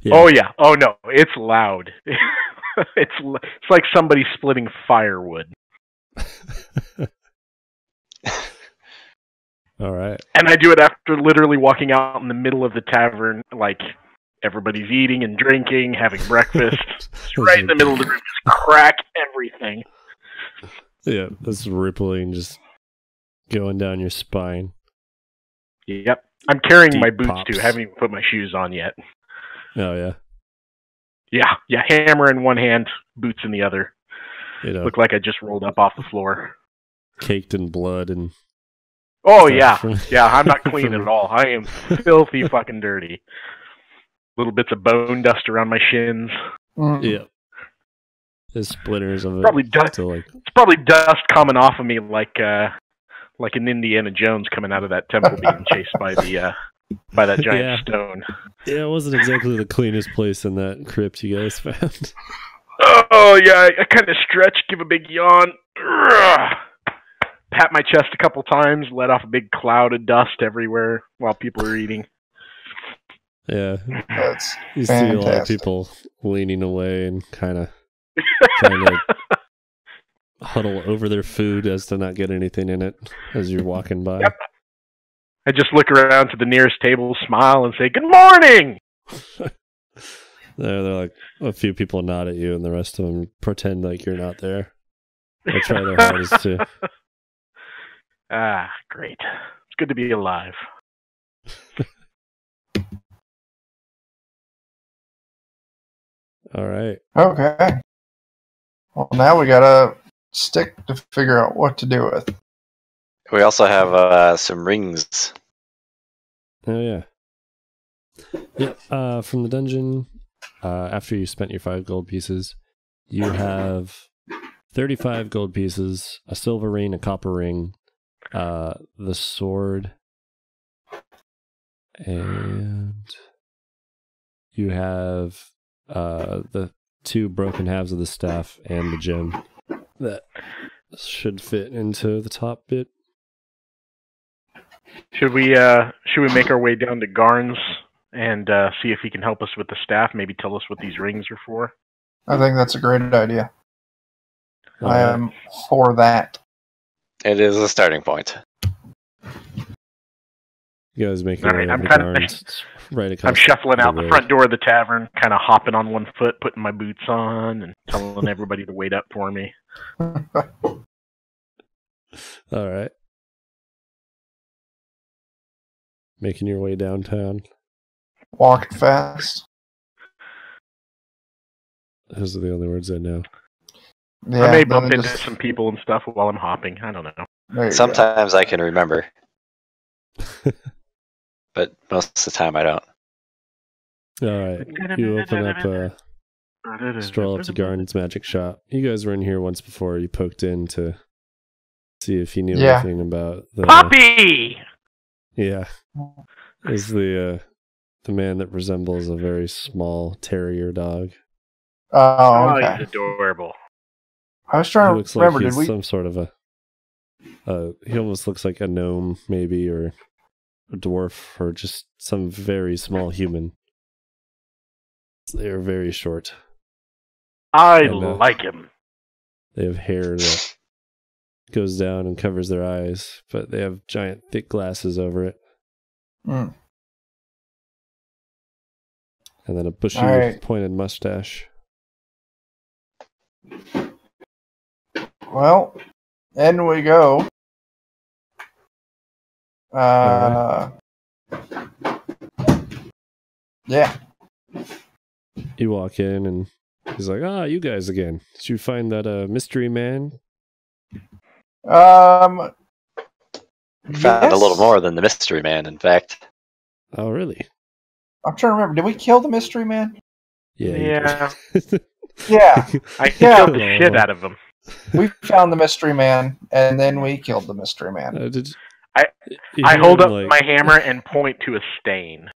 Yeah. Oh yeah. Oh no, it's loud. It's like somebody splitting firewood. All right. And I do it after literally walking out in the middle of the tavern, like everybody's eating and drinking, having breakfast. Right in the middle of the room, just crack everything. Yeah, this rippling just going down your spine. Yep. I'm carrying Deep my boots pops. too. I haven't even put my shoes on yet. Oh yeah. Yeah. Hammer in one hand, boots in the other. Look like I just rolled up off the floor. Caked in blood and. Oh stuff. yeah. I'm not clean at all. I am filthy fucking dirty. Little bits of bone dust around my shins. Yeah. There's splinters of it. Probably dust. So, like, It's probably dust coming off of me like an Indiana Jones coming out of that temple being chased by the by that giant stone. Yeah, it wasn't exactly the cleanest place in that crypt you guys found. Oh, yeah, I kind of stretch, give a big yawn, pat my chest a couple times, let off a big cloud of dust everywhere while people are eating. Yeah. That's you fantastic. See a lot of people leaning away and kind of trying to huddle over their food as to not get anything in it as you're walking by. Yep. I just look around to the nearest table, smile, and say, "Good morning!" They're like, a few people nod at you, and the rest of them pretend like you're not there. They try their hardest to. Ah, great. It's good to be alive. All right. Okay. Well, now we got a stick to figure out what to do with. We also have some rings. Oh, yeah. Yep. From the dungeon, after you spent your 5 gold pieces, you have 35 gold pieces, a silver ring, a copper ring, the sword, and you have the 2 broken halves of the staff and the gem that should fit into the top bit. Should we make our way down to Garn's and see if he can help us with the staff? Maybe tell us what these rings are for. I think that's a great idea. I am for that. It is a starting point. You guys make your way I'm over kind Garn's, right across. I'm shuffling out the road. front door of the tavern, kind of hopping on one foot, putting my boots on, and telling everybody to wait up for me. All right. Making your way downtown. Walking fast. Those are the only words I know. Yeah, I may bump into some people and stuff while I'm hopping. I don't know. Sometimes I can remember. But most of the time I don't. All right. You open up stroll up to Garn's magic shop. You guys were in here once before. You poked in to see if you knew anything about the Puppy! Yeah. Is the man that resembles a very small terrier dog. Oh, okay. He's adorable. I was trying to remember, did we some sort of he almost looks like a gnome maybe, or a dwarf, or just some very small human. They're very short. I like him. They have hair that goes down and covers their eyes, but they have giant thick glasses over it. Mm. And then a bushy pointed mustache. Well, in we go. Yeah. You walk in and he's like, you guys again. Did you find that mystery man? Found a little more than the mystery man, in fact. Oh, really? I'm trying to remember. Did we kill the mystery man? Yeah. Yeah. I killed the shit out of him. We found the mystery man, and then we killed the mystery man. I hold up my hammer and point to a stain.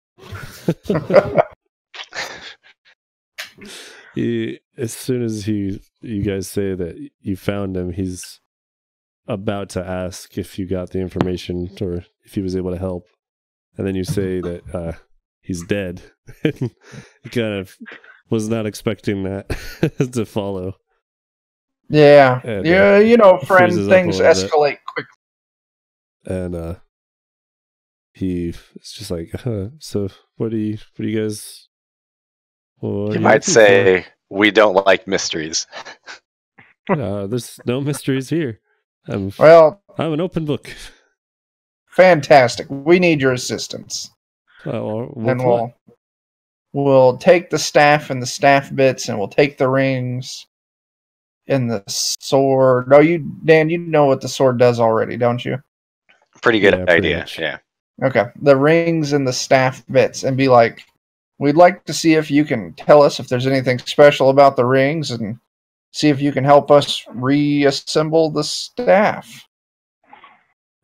As soon as you guys say that you found him, he's about to ask if you got the information or if he was able to help. And then you say that he's dead. He kind of was not expecting that to follow. Yeah. And, yeah, you know, friend, things escalate quickly. And he's just like, so what do you guys... You might say, we don't like mysteries. There's no mysteries here. I'm an open book. Fantastic. We need your assistance. And we'll take the staff and the staff bits, and we'll take the rings and the sword. No, Dan, you know what the sword does already, don't you? Pretty good idea. Yeah. Okay. The rings and the staff bits, and be like, we'd like to see if you can tell us if there's anything special about the rings, and see if you can help us reassemble the staff.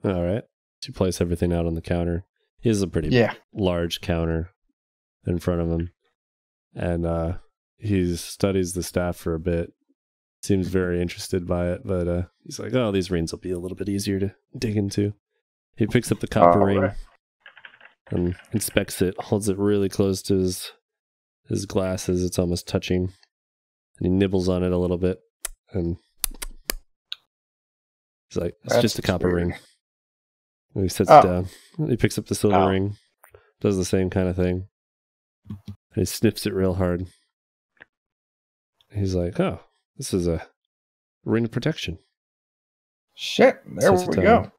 All right. You place everything out on the counter. He has a pretty large counter in front of him. And he studies the staff for a bit. Seems very interested by it, but he's like, oh, these rings will be a little bit easier to dig into. He picks up the copper ring and inspects it, holds it really close to his glasses. It's almost touching. And he nibbles on it a little bit. And he's like, it's just a copper ring. And he sets it down. He picks up the silver ring, does the same kind of thing. And he sniffs it real hard. He's like, oh, this is a ring of protection. Shit, there we go.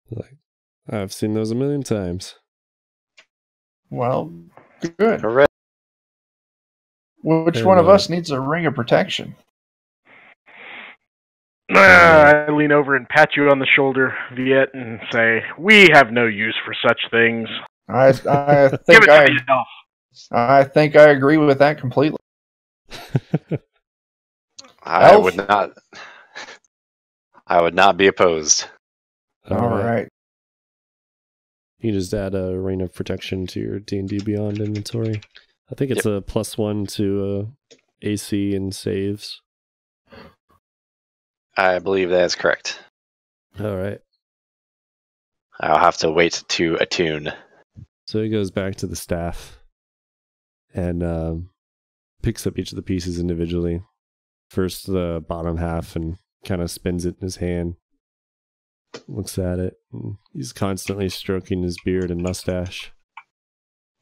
Like, I've seen those a million times. Well, good. Correct. Which one of us needs a ring of protection? I lean over and pat you on the shoulder, Viet, and say, we have no use for such things. I think I think I agree with that completely. I would not be opposed. All right. You just add a ring of protection to your D&D Beyond inventory. I think it's a +1 to AC and saves. I believe that is correct. All right. I'll have to wait to attune. So he goes back to the staff and picks up each of the pieces individually. First the bottom half and kind of spins it in his hand. Looks at it. And he's constantly stroking his beard and mustache.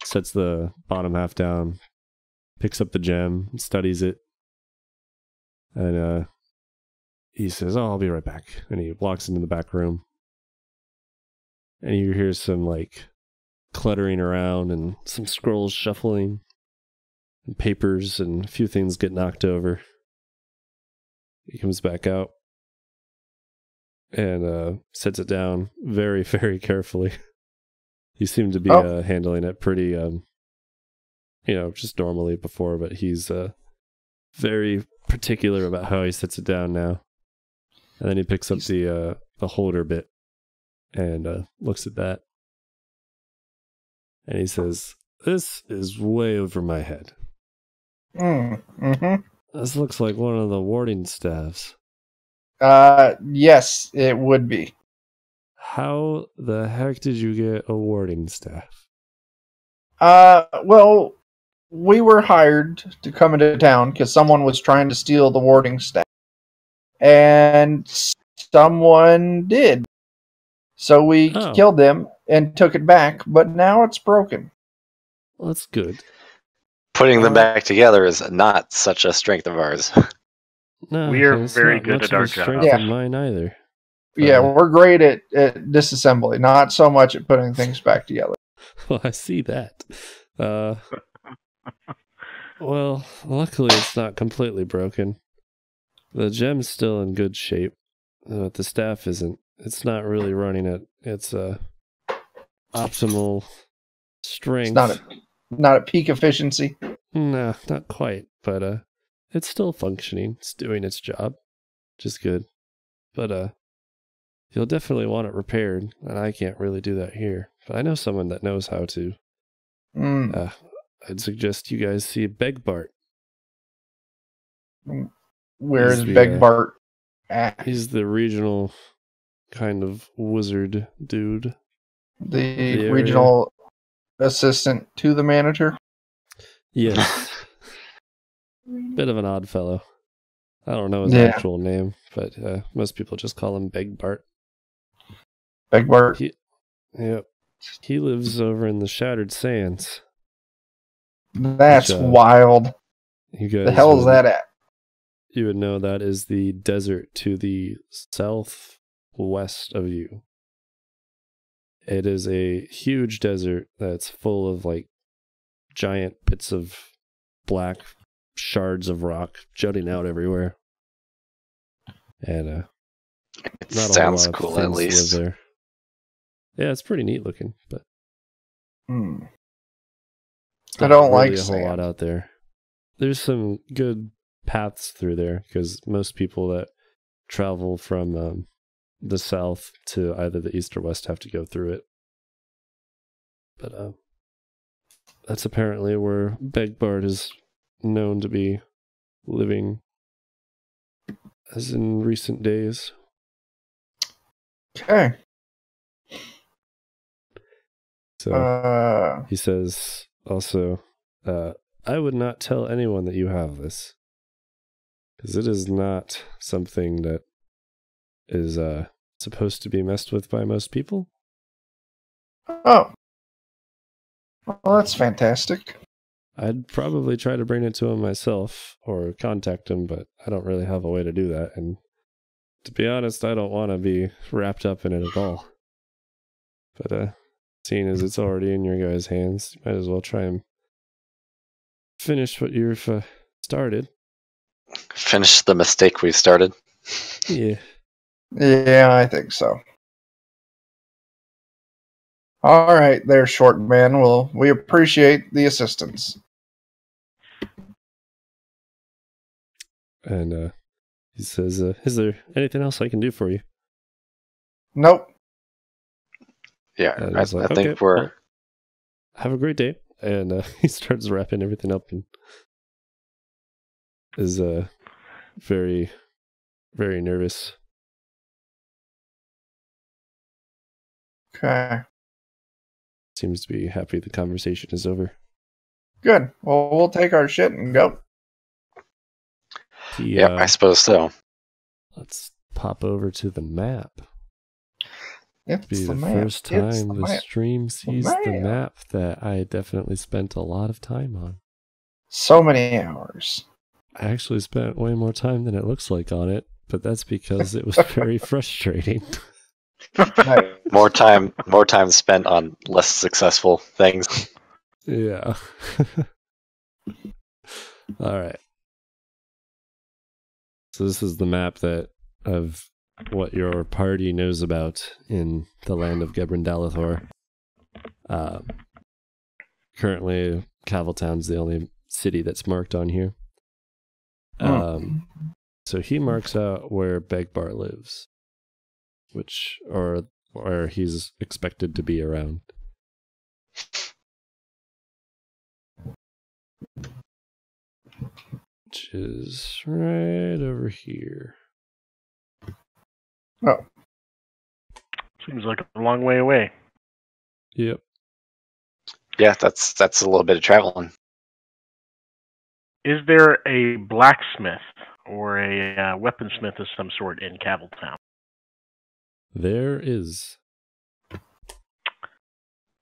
Sets the bottom half down. Picks up the gem. Studies it. And he says, oh, I'll be right back. And he walks into the back room. And you hear some cluttering around and some scrolls shuffling. And papers and a few things get knocked over. He comes back out. And sets it down very, very carefully. He seemed to be handling it pretty, just normally before, but he's very particular about how he sets it down now. And then he picks up the holder bit and looks at that. And he says, this is way over my head. Mm-hmm. This looks like one of the warding staffs. Yes, it would be. How the heck did you get a warding staff? Well, we were hired to come into town because someone was trying to steal the warding staff. And someone did. So we killed them and took it back, but now it's broken. Well, that's good. Putting them back together is not such a strength of ours. No, we are very good at our job. Yeah, mine either. Yeah, we're great at disassembly, not so much at putting things back together. Well, I see that. Well, luckily it's not completely broken. The gem's still in good shape, but the staff isn't. It's not really running at its optimal strength. It's not at peak efficiency. No, not quite, but it's still functioning. It's doing its job, which is good. But you'll definitely want it repaired, and I can't really do that here. But I know someone that knows how to. I'd suggest you guys see Begbart. Where's Begbart at? He's the regional kind of wizard dude. The regional assistant to the manager? Yes. Bit of an odd fellow. I don't know his actual name, but most people just call him Begbart. Begbart? He lives over in the Shattered Sands. That's wild. The hell is that at? You would know that is the desert to the southwest of you. It is a huge desert that's full of giant bits of black shards of rock jutting out everywhere. And it sounds cool at least. Live there. Yeah, it's pretty neat looking, but I don't like a whole lot out there. There's some good paths through there because most people that travel from the south to either the east or west have to go through it. But that's apparently where Begbard is known to be living, as in recent days. Okay. So he says also, I would not tell anyone that you have this, because it is not something that is supposed to be messed with by most people. Oh. Well, that's fantastic. I'd probably try to bring it to him myself or contact him, but I don't really have a way to do that. And to be honest, I don't want to be wrapped up in it at all. But seeing as it's already in your guys' hands, you might as well try and finish what you've started. Finish the mistake we started. Yeah. Yeah, I think so. All right, there, short man. Well, we appreciate the assistance. And he says, is there anything else I can do for you? Nope. Yeah, And I he's like, think okay, we're... well, have a great day. And he starts wrapping everything up and is very, very nervous. Okay. Seems to be happy the conversation is over. Good. Well, we'll take our shit and go. Yeah, I suppose so. Let's pop over to the map. It's Be the the map. first time It's the stream sees the map. map that I definitely spent a lot of time on. So many hours. I actually spent way more time than it looks like on it, but that's because it was very frustrating. More time spent on less successful things. Yeah. All right. So this is the map that of what your party knows about in the land of Gebrindalethor. Currently, Caviltown's the only city that's marked on here. So he marks out where Begbar lives, or where he's expected to be around. Which is right over here. Oh. Seems like a long way away. Yep. Yeah, that's a little bit of traveling. Is there a blacksmith or a weaponsmith of some sort in Caviltown? There is.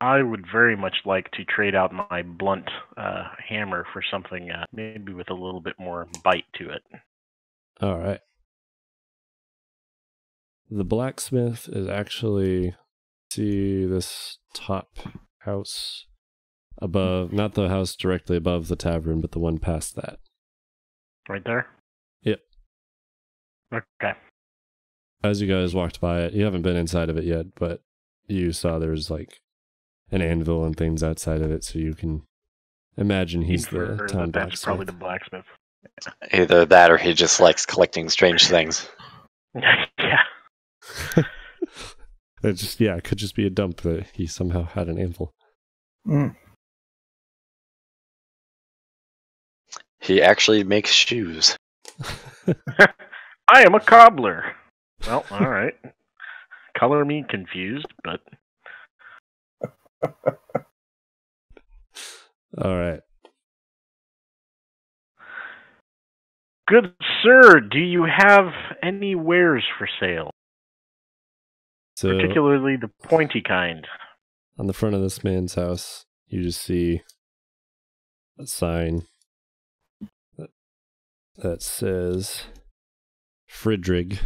I would very much like to trade out my blunt hammer for something maybe with a little bit more bite to it. All right. The blacksmith is actually, see this top house above, not the house directly above the tavern, but the one past that. Right there? Yep. Okay. As you guys walked by it, you haven't been inside of it yet, but you saw there's like an anvil and things outside of it, so you can imagine he's the town blacksmith. That's probably the blacksmith. Either that or he just likes collecting strange things. Yeah. It could just be a dump that he somehow had an anvil. Mm. He actually makes shoes. I am a cobbler. Well, all right. Color me confused, but... All right. Good sir, do you have any wares for sale? So, particularly the pointy kind. On the front of this man's house, you just see a sign that says Fridrig.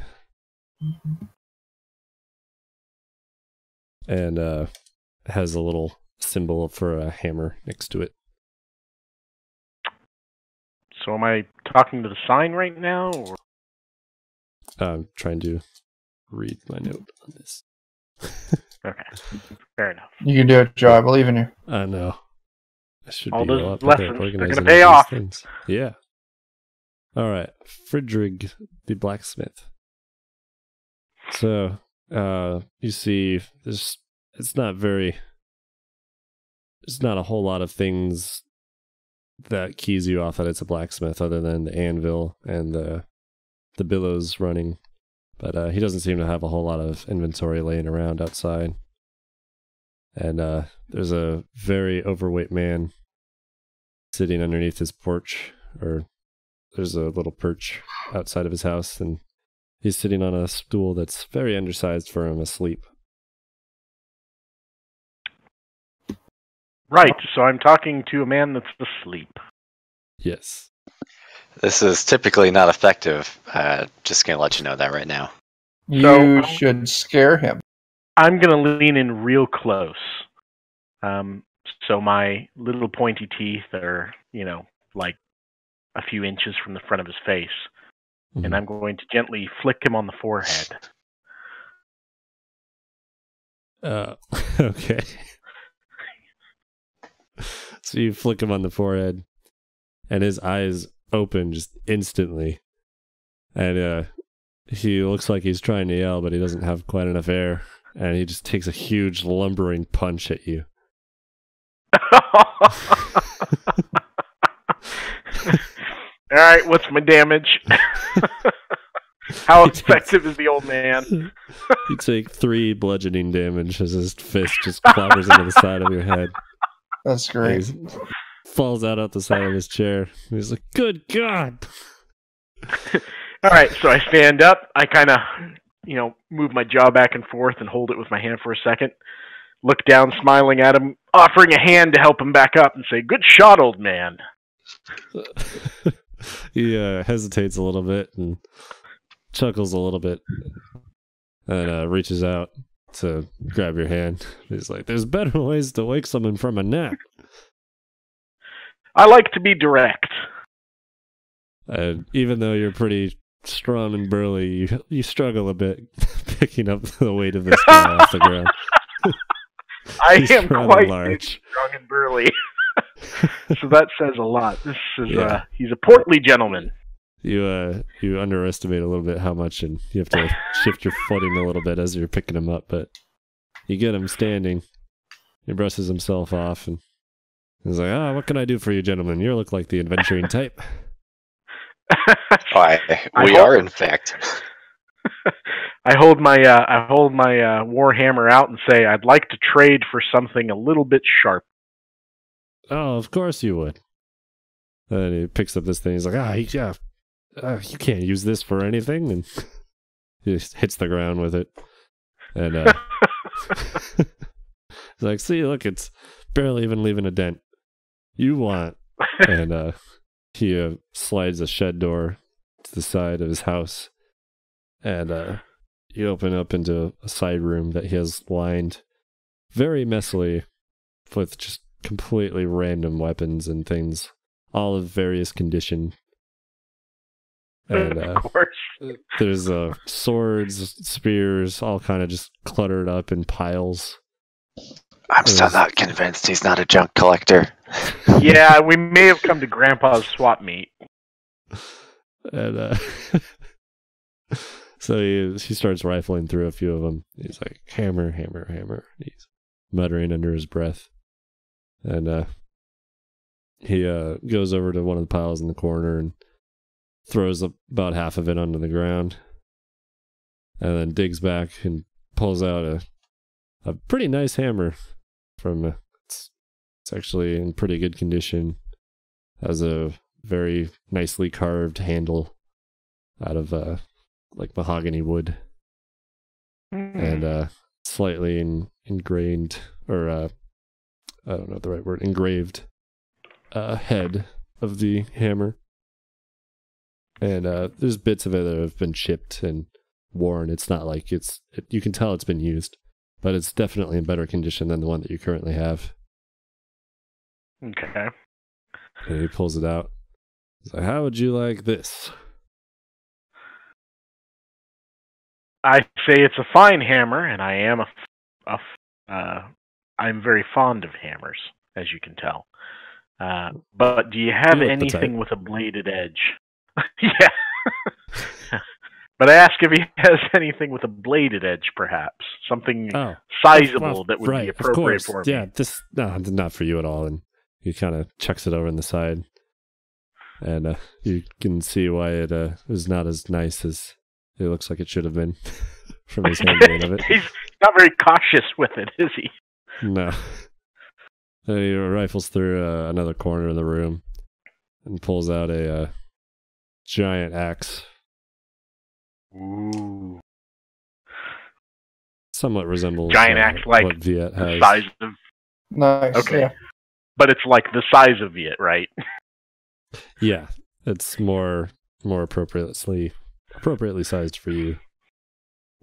And has a little symbol for a hammer next to it. So am I talking to the sign right now? Or? I'm trying to read my note on this. Okay, fair enough. You can do it, Joe. I believe in you. I know. I should All be a those lot better at lessons, they're organizing going to pay these off. things. Yeah. All right. Fridrig the blacksmith. So, you see, there's not a whole lot of things that keys you off that it's a blacksmith other than the anvil and the billows running. But he doesn't seem to have a whole lot of inventory laying around outside. And there's a very overweight man sitting underneath his porch, or there's a little perch outside of his house, and he's sitting on a stool that's very undersized for him, asleep. Right, so I'm talking to a man that's asleep. Yes. This is typically not effective. Just going to let you know that right now. You should scare him. I'm going to lean in real close. So my little pointy teeth are, like a few inches from the front of his face. Mm-hmm. And I'm going to gently flick him on the forehead. Okay. So you flick him on the forehead, and his eyes open just instantly. And he looks like he's trying to yell, but he doesn't have quite enough air. And he just takes a huge lumbering punch at you. Alright, what's my damage? How effective is the old man? You take 3 bludgeoning damage as his fist just clatters into the side of your head. That's great. He falls out the side of his chair. He's like, good God! Alright, so I stand up. I kind of, move my jaw back and forth and hold it with my hand for a second. Look down, smiling at him, offering a hand to help him back up and say, good shot, old man. He hesitates a little bit and chuckles a little bit and reaches out to grab your hand. He's like, there's better ways to wake someone from a nap. I like to be direct. And even though you're pretty strong and burly, you struggle a bit picking up the weight of this guy off the ground. I am quite strong and burly. So that says a lot. This is he's a portly gentleman. You underestimate a little bit how much, and you have to shift your footing a little bit as you're picking him up, but you get him standing. He brushes himself off, and he's like, what can I do for you, gentlemen? You look like the adventuring type. We are, in fact. I hold my warhammer out and say, I'd like to trade for something a little bit sharp. Oh, of course you would. And he picks up this thing. He's like, you can't use this for anything. And he just hits the ground with it. And he's like, see, look, it's barely even leaving a dent. You want. And he slides a shed door to the side of his house. And you open up into a side room that he has lined very messily with just completely random weapons and things, all of various condition. And of course. There's swords, spears, all kind of just cluttered up in piles. I'm still not convinced he's not a junk collector. Yeah, we may have come to Grandpa's swap meet. And so he starts rifling through a few of them. He's like, hammer, hammer, hammer. He's muttering under his breath. And he goes over to one of the piles in the corner and throws about half of it onto the ground. And then digs back and pulls out a pretty nice hammer from it's actually in pretty good condition. Has a very nicely carved handle out of like mahogany wood. And slightly ingrained, or I don't know the right word, engraved head of the hammer. And there's bits of it that have been chipped and worn. It's not like you can tell it's been used, but it's definitely in better condition than the one that you currently have. Okay. And he pulls it out. He's like, how would you like this? I say it's a fine hammer, and I am I'm very fond of hammers, as you can tell. But do you have anything with a bladed edge? Yeah. But I asked if he has anything with a bladed edge, perhaps. Something sizable that would be appropriate for me. Yeah, not for you at all. And he kind of chucks it over on the side. And you can see why it is not as nice as it looks like it should have been from his handling of it. He's not very cautious with it, is he? No. And he rifles through another corner of the room and pulls out a giant axe. Ooh. Somewhat resembles giant axe, like what Viet has. The size of. Nice. Okay. Yeah. But it's like the size of Viet, right? Yeah, it's more appropriately sized for you.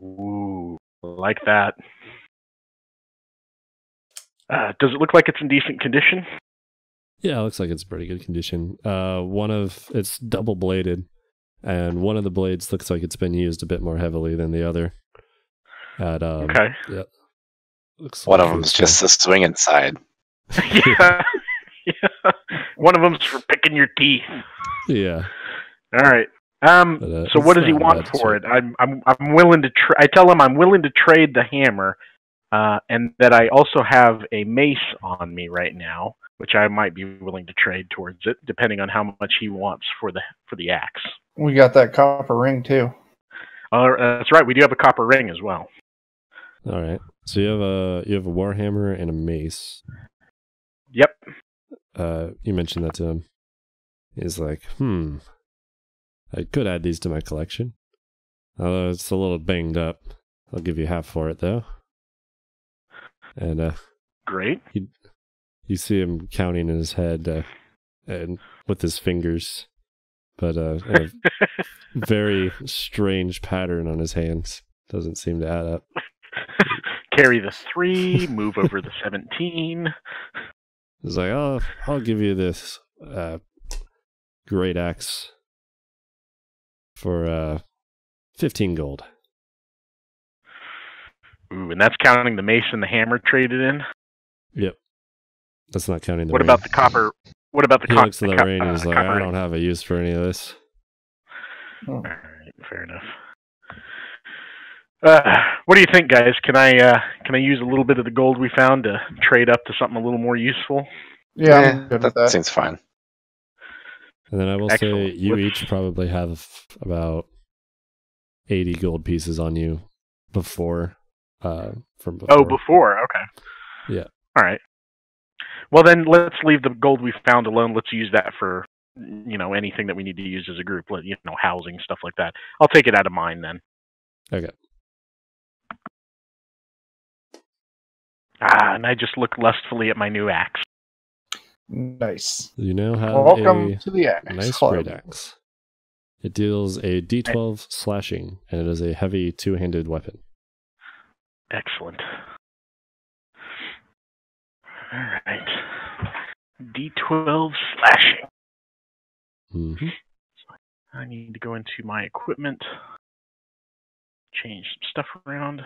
Ooh, like that. Does it look like it's in decent condition? Yeah, it looks like it's in pretty good condition. It's double bladed, and one of the blades looks like it's been used a bit more heavily than the other. Okay. Yeah. Looks one like of them's just a swinging side. Yeah. Yeah. One of them's for picking your teeth. Yeah. All right. So what does he want for it? I'm willing to. I tell him I'm willing to trade the hammer, and that I also have a mace on me right now, which I might be willing to trade towards it, depending on how much he wants for the axe. We got that copper ring too. That's right. We do have a copper ring as well. All right. So you have a warhammer and a mace. Yep. You mentioned that to him. He's like, I could add these to my collection. Although it's a little banged up. I'll give you half for it, though. And, great. You see him counting in his head, and with his fingers, but a very strange pattern on his hands. Doesn't seem to add up. Carry the 3, move over the 17. He's like, oh, I'll give you this great axe for 15 gold. Ooh, and that's counting the mace and the hammer traded in? Yep. That's not counting the What ring. about the copper? What about the copper? He looks at the ring and he's like, I don't have a use for any of this. All right, fair enough. What do you think, guys? Can I use a little bit of the gold we found to trade up to something a little more useful? Yeah, I'm good with that. Seems fine. And then I will say you each probably have about 80 gold pieces on you before. From before. Oh, before. Okay. Yeah. All right. Well, then let's leave the gold we found alone. Let's use that for, anything that we need to use as a group, housing, stuff like that. I'll take it out of mine then. Okay. And I just look lustfully at my new axe. Nice. You now have Welcome to the axe nice club. great axe. It deals a D12 slashing, and it is a heavy two-handed weapon. Excellent. All right. D12 slashing. Mm-hmm. I need to go into my equipment, change some stuff around.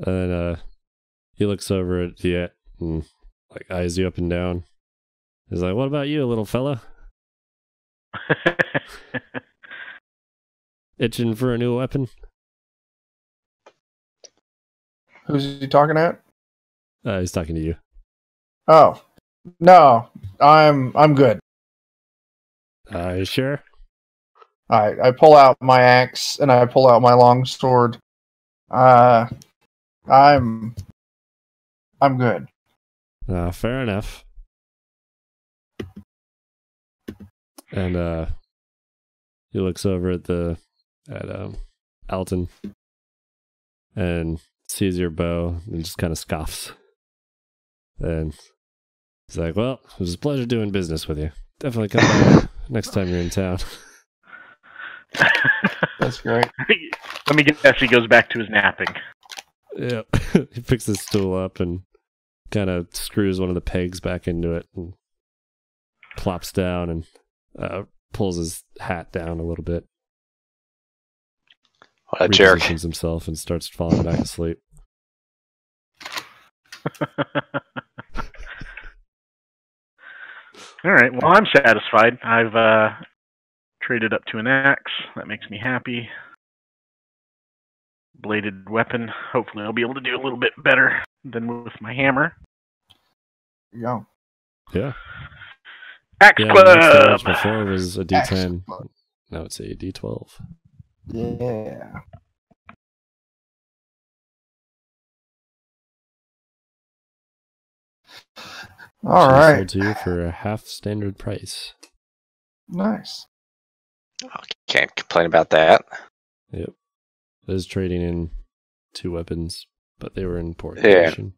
And he looks over at Viet and eyes you up and down. He's like, "What about you, little fella? Itching for a new weapon?" Who's he talking at? He's talking to you. Oh, no, I'm good. You sure? I pull out my axe and I pull out my long sword. I'm good. Fair enough. And he looks over at Alton and sees your bow and just kind of scoffs. And he's like, "Well, it was a pleasure doing business with you. Definitely come back next time you're in town." That's great. Let me guess, he goes back to his napping. Yeah. He picks his stool up and kind of screws one of the pegs back into it and plops down and pulls his hat down a little bit. What a jerk. Repositions himself and starts falling back asleep. All right. Well, I'm satisfied. I've traded up to an axe. That makes me happy. Bladed weapon. Hopefully, I'll be able to do a little bit better than with my hammer. Yeah. Yeah. Axe Yeah, Club! the next damage before was a Axe D10. Club. Now it's a D12. Yeah. All She right. sold to you for a half standard price. Nice. Can't complain about that. Yep. It is trading in 2 weapons, but they were in poor Yeah. condition.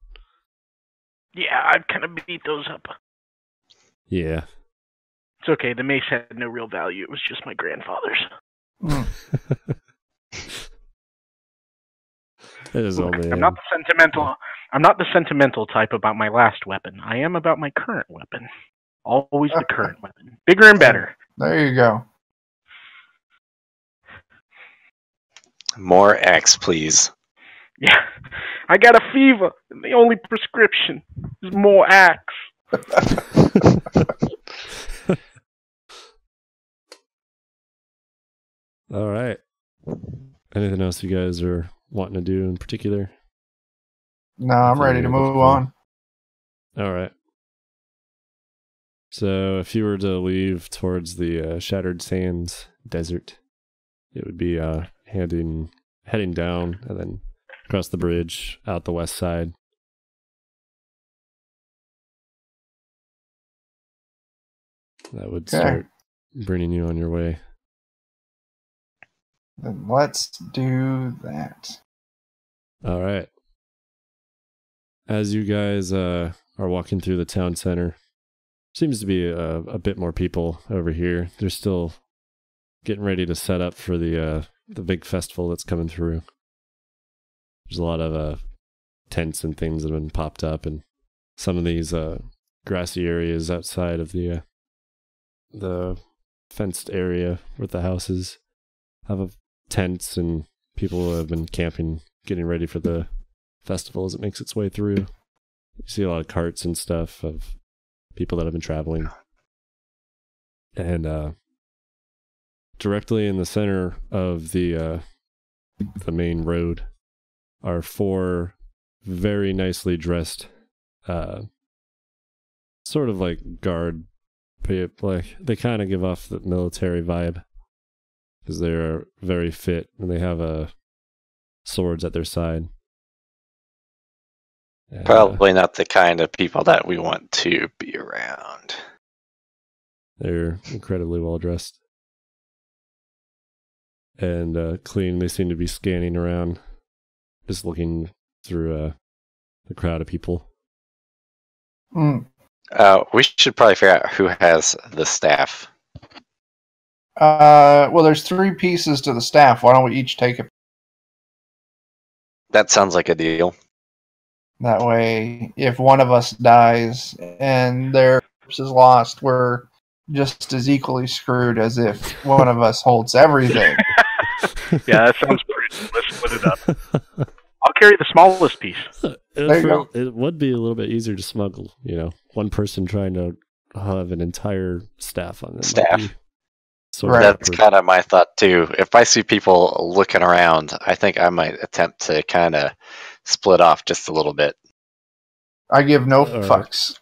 Yeah, I've kind of beat those up. Yeah. It's okay. The mace had no real value. It was just my grandfather's. It is only. I'm not the sentimental type about my last weapon. I am about my current weapon. Always the current weapon. Bigger and better. There you go. More X, please. Yeah. I got a fever. And the only prescription is more axe. All right. Anything else you guys are wanting to do in particular? No, I'm ready to move on. All right. So if you were to leave towards the Shattered Sands desert, it would be heading down and then across the bridge out the west side. That would start bringing you on your way. Then let's do that. All right. As you guys are walking through the town center, seems to be a bit more people over here. They're still getting ready to set up for the big festival that's coming through. There's a lot of tents and things that have been popped up, and some of these grassy areas outside of the fenced area with the houses have tents, and people have been camping, getting ready for the festival as it makes its way through. You see a lot of carts and stuff of people that have been traveling. And directly in the center of the main road are 4 very nicely dressed, sort of like guard people. Like, they kind of give off the military vibe because they're very fit and they have swords at their side. And, Probably not the kind of people that we want to be around. They're incredibly well dressed and clean. They seem to be scanning around, just looking through the crowd of people. We should probably figure out who has the staff. Well, there's 3 pieces to the staff. Why don't we each take it? That sounds like a deal. That way, if one of us dies and theirs is lost, we're just as equally screwed as if one of us holds everything. Yeah, that sounds pretty. Let's split it up. I'll carry the smallest piece. It would be a little bit easier to smuggle, one person trying to have an entire staff on them. Staff. Right. That's kind of my thought too. If I see people looking around, I think I might attempt to kind of split off just a little bit. I give no fucks.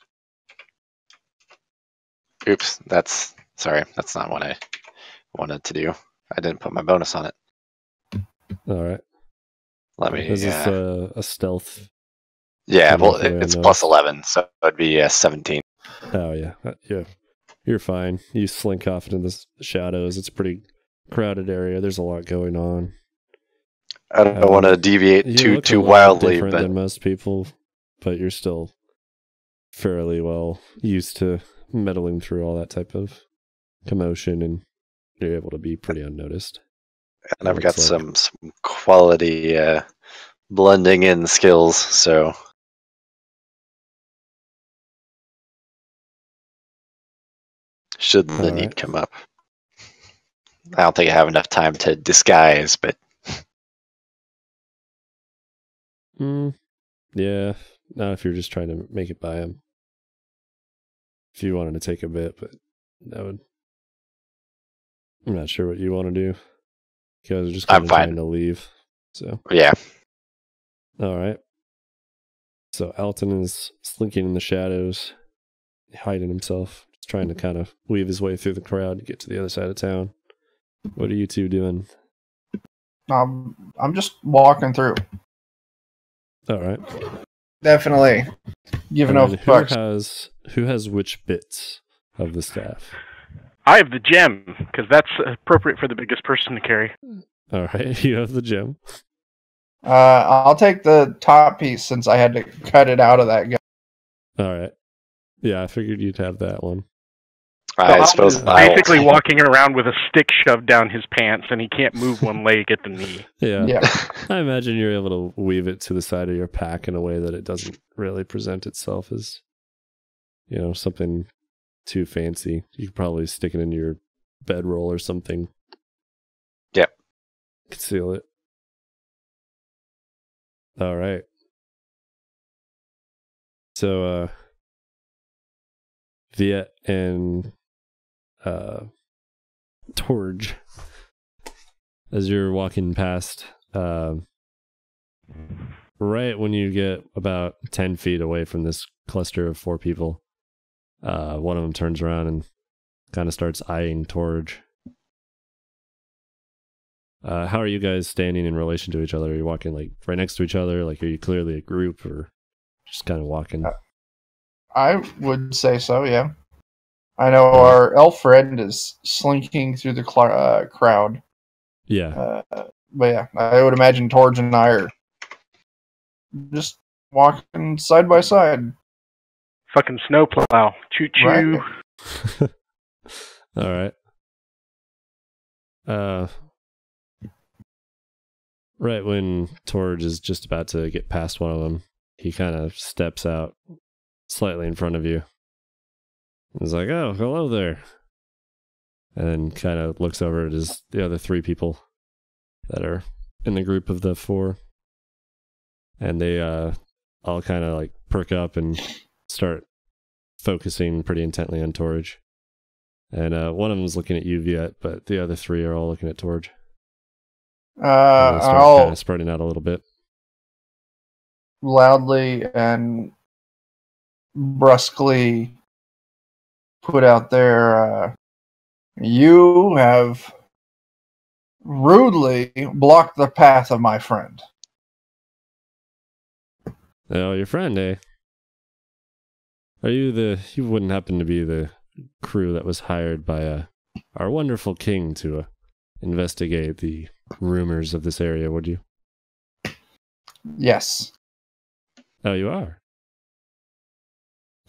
Oops, that's not what I wanted to do. I didn't put my bonus on it. All right. Let me. Is this a stealth? Yeah, well, it's plus 11, so it'd be 17. Oh yeah, you're fine. You slink off into the shadows. It's a pretty crowded area. There's a lot going on. I don't want to deviate too wildly, different than most people, but you're still fairly well used to meddling through all that type of commotion, and you're able to be pretty unnoticed. And I've got some quality blending in skills, so. Should the need come up. I don't think I have enough time to disguise, but. Yeah, Not if you're just trying to make it by him. If you wanted to take a bit, but that would... I'm not sure what you want to do. You guys are just kind of trying to leave. So Yeah. All right. So Alton is slinking in the shadows, hiding himself, just trying to kind of weave his way through the crowd to get to the other side of town. What are you two doing? I'm just walking through. All right. Definitely giving no fucks. Who has which bits of the staff? I have the gem, because that's appropriate for the biggest person to carry. All right, you have the gem. I'll take the top piece since I had to cut it out of that guy. All right. Yeah, I figured you'd have that one. I suppose basically walking around with a stick shoved down his pants, and he can't move one leg at the knee. Yeah. I imagine you're able to weave it to the side of your pack in a way that it doesn't really present itself as, something too fancy. You could probably stick it into your bedroll or something. Yep. Conceal it. All right. So, Viet and Torge, as you're walking past, right when you get about 10 feet away from this cluster of 4 people, one of them turns around and kind of starts eyeing Torge. How are you guys standing in relation to each other? Are you walking like right next to each other? Like, are you clearly a group or just kind of walking? I would say so, yeah. I know our elf friend is slinking through the crowd. Yeah. But yeah, I would imagine Torge and I are just walking side by side. Fucking snowplow. Choo-choo. Right. All right. Right when Torge is just about to get past one of them, he kind of steps out slightly in front of you. He's like, "Oh, hello there." And then kind of looks over at the other 3 people that are in the group of the 4. And they all kind of like perk up and start focusing pretty intently on Torge. And one of them is looking at you, Viet, but the other 3 are all looking at Torge. I'll kind of spreading out a little bit. Loudly and brusquely put out there, you have rudely blocked the path of my friend. Oh, your friend, eh? Are you you wouldn't happen to be the crew that was hired by our wonderful king to investigate the rumors of this area, would you? Yes. Oh, you are?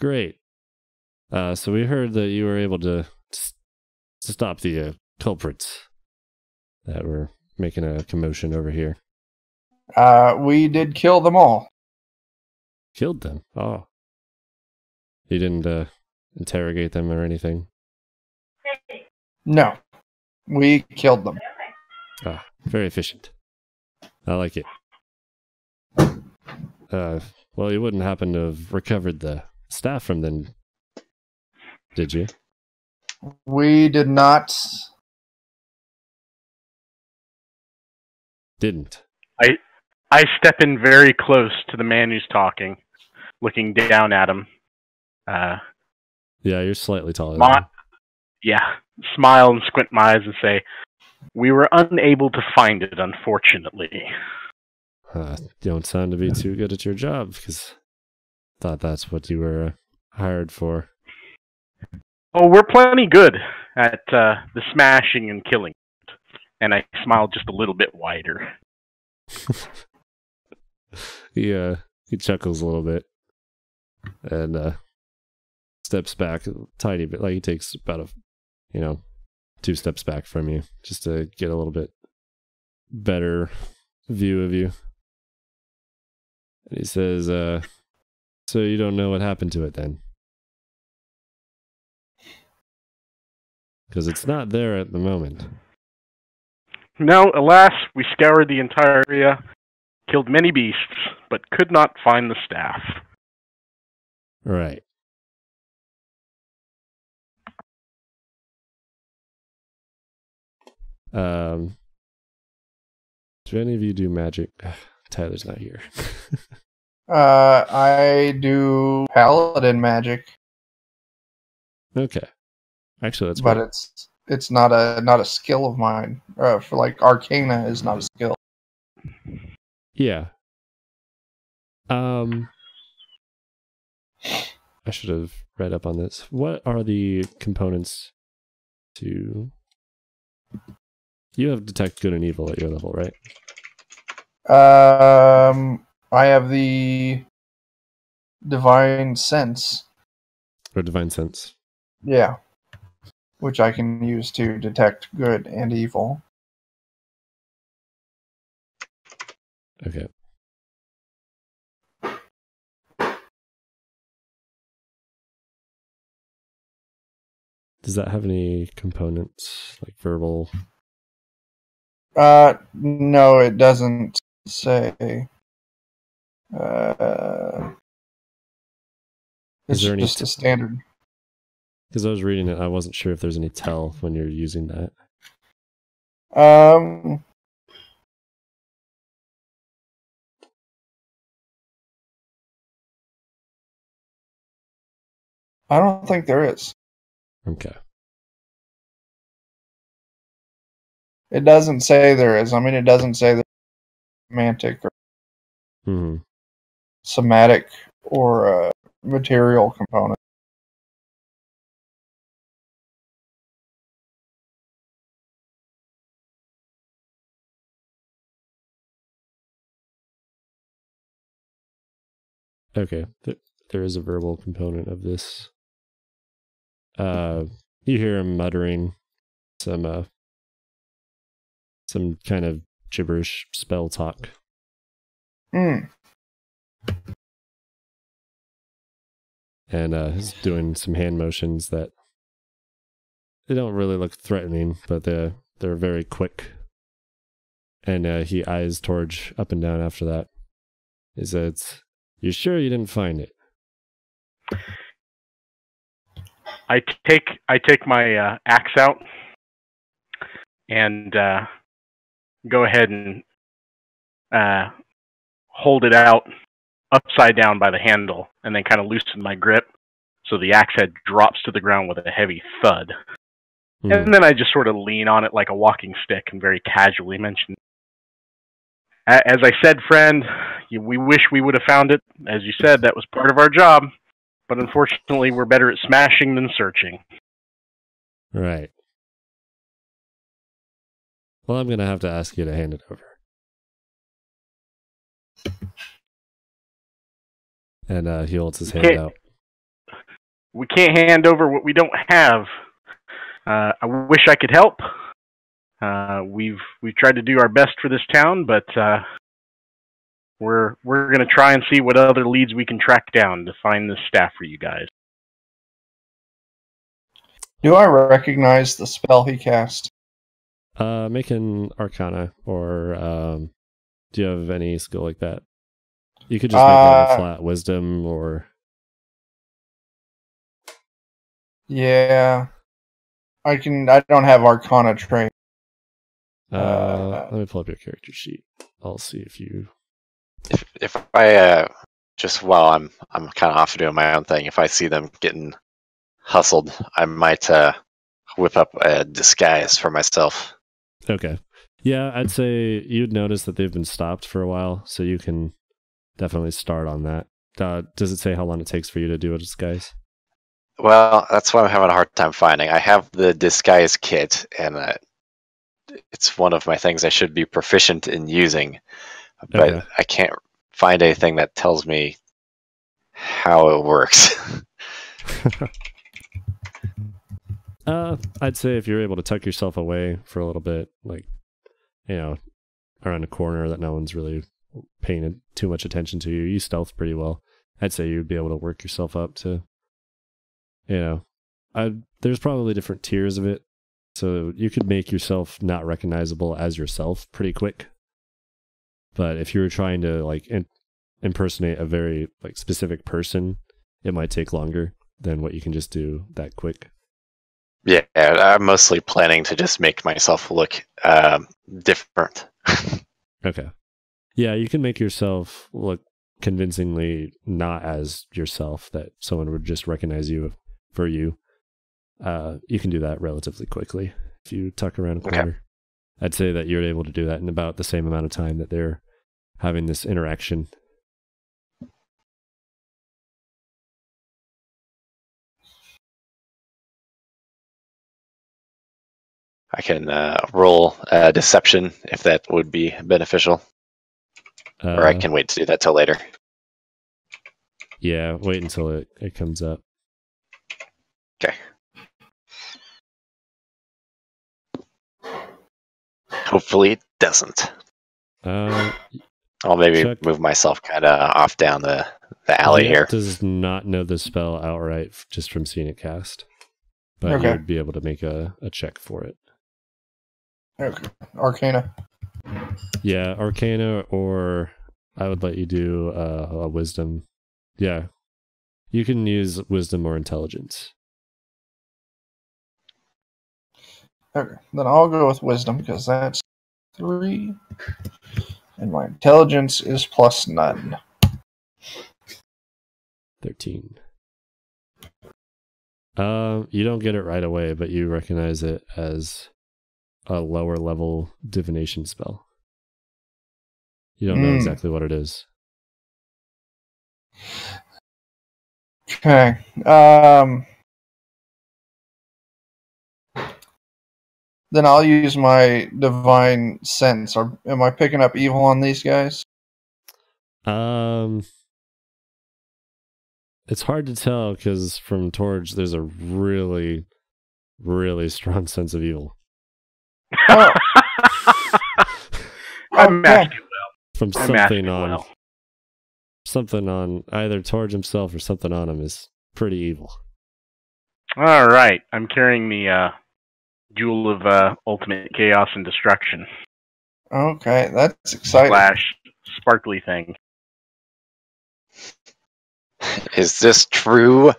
Great. So we heard that you were able to stop the culprits that were making a commotion over here. We did kill them all. Killed them? Oh. You didn't interrogate them or anything? No. We killed them. Ah, very efficient. I like it. Well, you wouldn't happen to have recovered the staff from them, did you? We did not. Didn't. I step in very close to the man who's talking, looking down at him. Yeah, you're slightly taller than him. Yeah, smile and squint my eyes and say, "We were unable to find it, unfortunately." You don't sound to be too good at your job, because I thought that's what you were hired for. Oh, we're plenty good at the smashing and killing. And I smiled just a little bit wider. He chuckles a little bit and steps back a tiny bit. Like he takes about 2 steps back from you just to get a little bit better view of you. And he says, "So you don't know what happened to it then?" Because it's not there at the moment. No, alas, we scoured the entire area. killed many beasts, but could not find the staff. Right. Do any of you do magic? Tyler's not here. I do paladin magic. Okay. Actually, that's but great. it's not a skill of mine. For like Arcana is not a skill. Yeah. I should have read up on this. What are the components to... You have detect good and evil at your level, right? I have the divine sense. Or divine sense. Yeah. Which I can use to detect good and evil. Okay. Does that have any components, like verbal? No, it doesn't say. It's just a standard. Because I was reading it, I wasn't sure if there's any tell when you're using that. I don't think there is. Okay. It doesn't say there is. I mean, it doesn't say there's semantic or somatic or material component. Okay. There is a verbal component of this. You hear him muttering some kind of gibberish spell talk. And he's doing some hand motions that they don't really look threatening, but they're very quick. And he eyes Torge up and down after that. He says, "You sure you didn't find it?" I take my axe out and go ahead and hold it out upside down by the handle, and then kind of loosen my grip so the axe head drops to the ground with a heavy thud. And then I just sort of lean on it like a walking stick and very casually mention, "As I said, friend, we wish we would have found it. As you said, that was part of our job. But unfortunately, we're better at smashing than searching." Right. Well, I'm going to have to ask you to hand it over. And he holds his hand out. We can't hand over what we don't have. I wish I could help. We've tried to do our best for this town, but we're going to try and see what other leads we can track down to find this staff for you guys. Do I recognize the spell he cast? Make an Arcana, or do you have any skill like that? You could just make it a flat Wisdom, or... Yeah. I don't have Arcana trained. Let me pull up your character sheet. I'll see if you... If I, just while I'm kind of off doing my own thing, if I see them getting hustled, I might whip up a disguise for myself. Okay. Yeah, I'd say you'd notice that they've been stopped for a while, so you can definitely start on that. Does it say how long it takes for you to do a disguise? Well, that's what I'm having a hard time finding. I have the disguise kit, and it's one of my things I should be proficient in using, but okay. I can't find anything that tells me how it works. I'd say if you're able to tuck yourself away for a little bit, like, around a corner that no one's really paying too much attention to you, you stealth pretty well. I'd say you'd be able to work yourself up to, there's probably different tiers of it, so you could make yourself not recognizable as yourself pretty quick. But if you were trying to like impersonate a very like specific person, it might take longer than what you can just do that quick. Yeah, I'm mostly planning to just make myself look different. Okay. Yeah, you can make yourself look convincingly not as yourself, that someone would just recognize you for you. You can do that relatively quickly if you tuck around a corner. Okay. I'd say that you're able to do that in about the same amount of time that they're having this interaction. I can roll deception if that would be beneficial. Or I can wait to do that till later. Yeah, wait until it comes up. Okay. Hopefully it doesn't. I'll maybe move myself kind of off down the alley here. Does not know the spell outright just from seeing it cast. But you would be able to make a check for it. Okay. Arcana. Yeah, Arcana, or I would let you do a Wisdom. Yeah. You can use Wisdom or Intelligence. Okay, then I'll go with Wisdom because that's 3. And my Intelligence is plus none. 13. You don't get it right away, but you recognize it as a lower level divination spell. You don't know exactly what it is. Okay. Then I'll use my divine sense. Am I picking up evil on these guys? It's hard to tell because from Torge, there's a really, really strong sense of evil. Oh. I'm masking well. From something on either Torge himself or something on him is pretty evil. All right, I'm carrying the Jewel of Ultimate Chaos and Destruction. Okay, that's exciting. / sparkly thing. Is this true?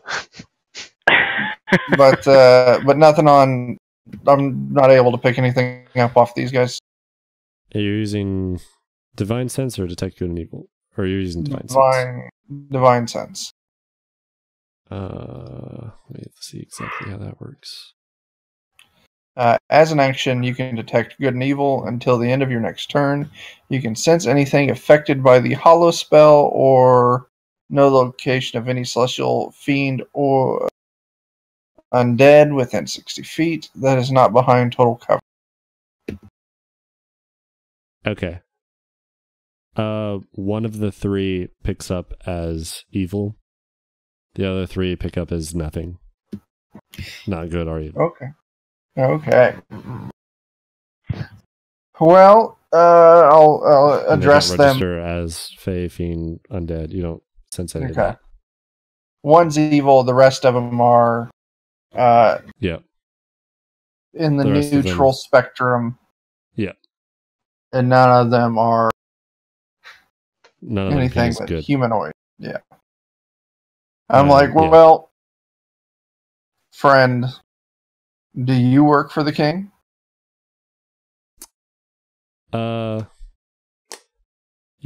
But nothing on. I'm not able to pick anything up off these guys. Are you using Divine Sense or Detect Good and Evil? Or are you using Divine Sense? Divine Sense. Let me see exactly how that works. As an action, you can detect good and evil until the end of your next turn. You can sense anything affected by the hollow spell or know the location of any celestial fiend or undead within 60 feet that is not behind total cover. Okay. One of the 3 picks up as evil. The other 3 pick up as nothing. Not good or evil. Okay. Well, I'll address them. Register as Fey, Fiend, Undead. You don't sense any of that. One's evil. The rest of them are. Yeah. In the neutral spectrum. Yeah. And none of them are. None of anything but good. Humanoid. Yeah. I'm well, friend. Do you work for the king? You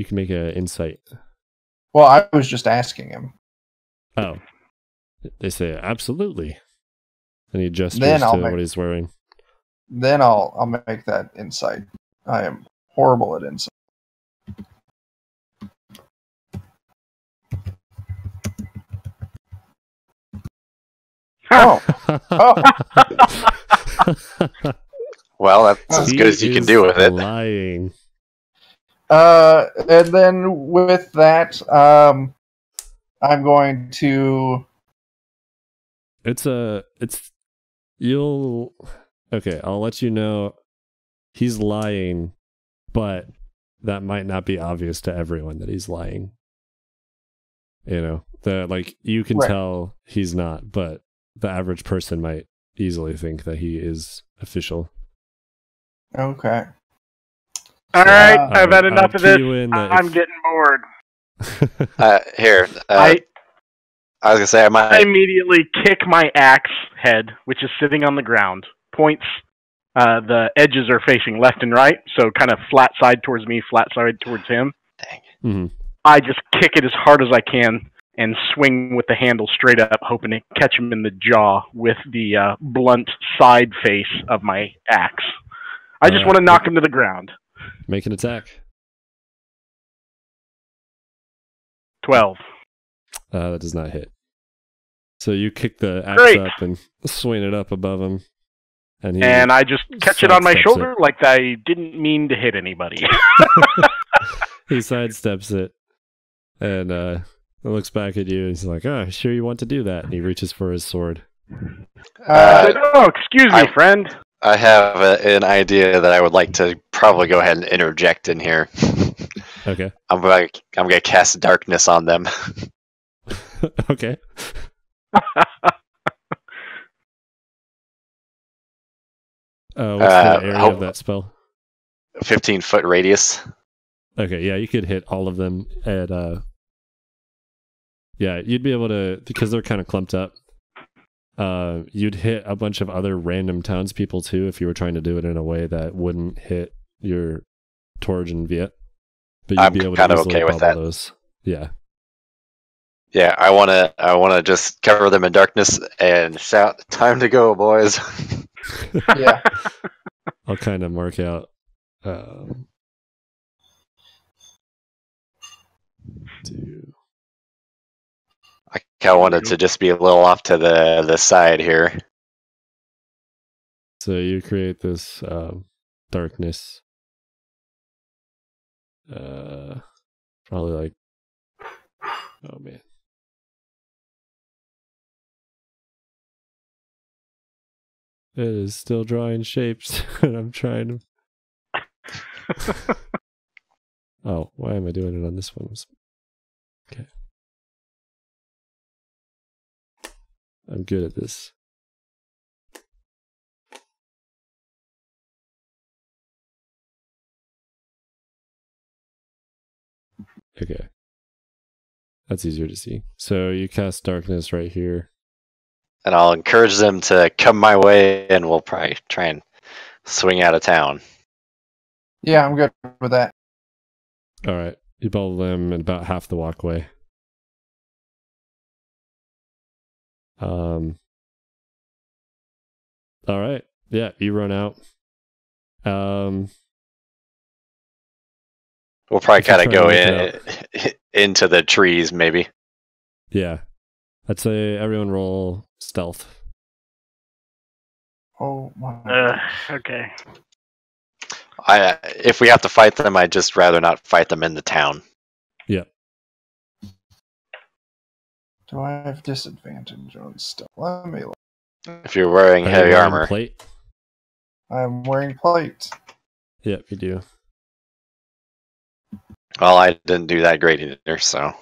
can make an insight. Well, I was just asking him. Oh. They say, absolutely. And he gestures to what he's wearing. Then I'll make that insight. I am horrible at insight. Oh. Well, that's as good as you can do with it. Lying. And then with that, I'm going to. Okay, I'll let you know he's lying, but that might not be obvious to everyone that he's lying. You know, you can tell he's not, but the average person might easily think that he is official. Okay. All right, I've had enough of this. I'm getting bored. Here. I was gonna say I immediately kick my axe head, which is sitting on the ground. Points. The edges are facing left and right, so kind of flat side towards me, flat side towards him. Dang. Mm-hmm. I just kick it as hard as I can and swing with the handle straight up, hoping to catch him in the jaw with the blunt side face of my axe. I just want to knock him to the ground. Make an attack. 12. That does not hit. So you kick the axe up and swing it up above him. And I just catch it on my shoulder like I didn't mean to hit anybody. He sidesteps it and looks back at you and he's like, "Oh, sure you want to do that?" And he reaches for his sword. Excuse me, friend. I have an idea that I would like to probably go ahead and interject in here. Okay. I'm gonna cast darkness on them. Okay. What's the area of that spell? 15-foot radius. Okay, yeah, you could hit all of them at yeah, you'd be able to, because they're kind of clumped up. You'd hit a bunch of other random townspeople too if you were trying to do it in a way that wouldn't hit your Torge and Viet. But you'd be able to easily bubble those. Yeah. Yeah, I wanna just cover them in darkness and shout, "Time to go, boys!" Yeah. I'll kind of mark out. I kind of wanted to just be a little off to the side here. So you create this darkness. Probably like, oh man. It is still drawing shapes, and I'm trying to... Oh, why am I doing it on this one? Okay. I'm good at this. Okay. That's easier to see. So you cast darkness right here. And I'll encourage them to come my way, and we'll probably try and swing out of town. Yeah, I'm good with that. All right. You bubble them in about half the walkway. All right. Yeah, you run out. We'll probably kind of go into the trees, maybe. Yeah. I'd say everyone roll stealth. Oh my. Okay. If we have to fight them, I'd just rather not fight them in the town. Yeah. Do I have disadvantage on stealth? Let me look. If you're wearing heavy armor. Plate? I'm wearing plate. Yep, you do. Well, I didn't do that great either, so.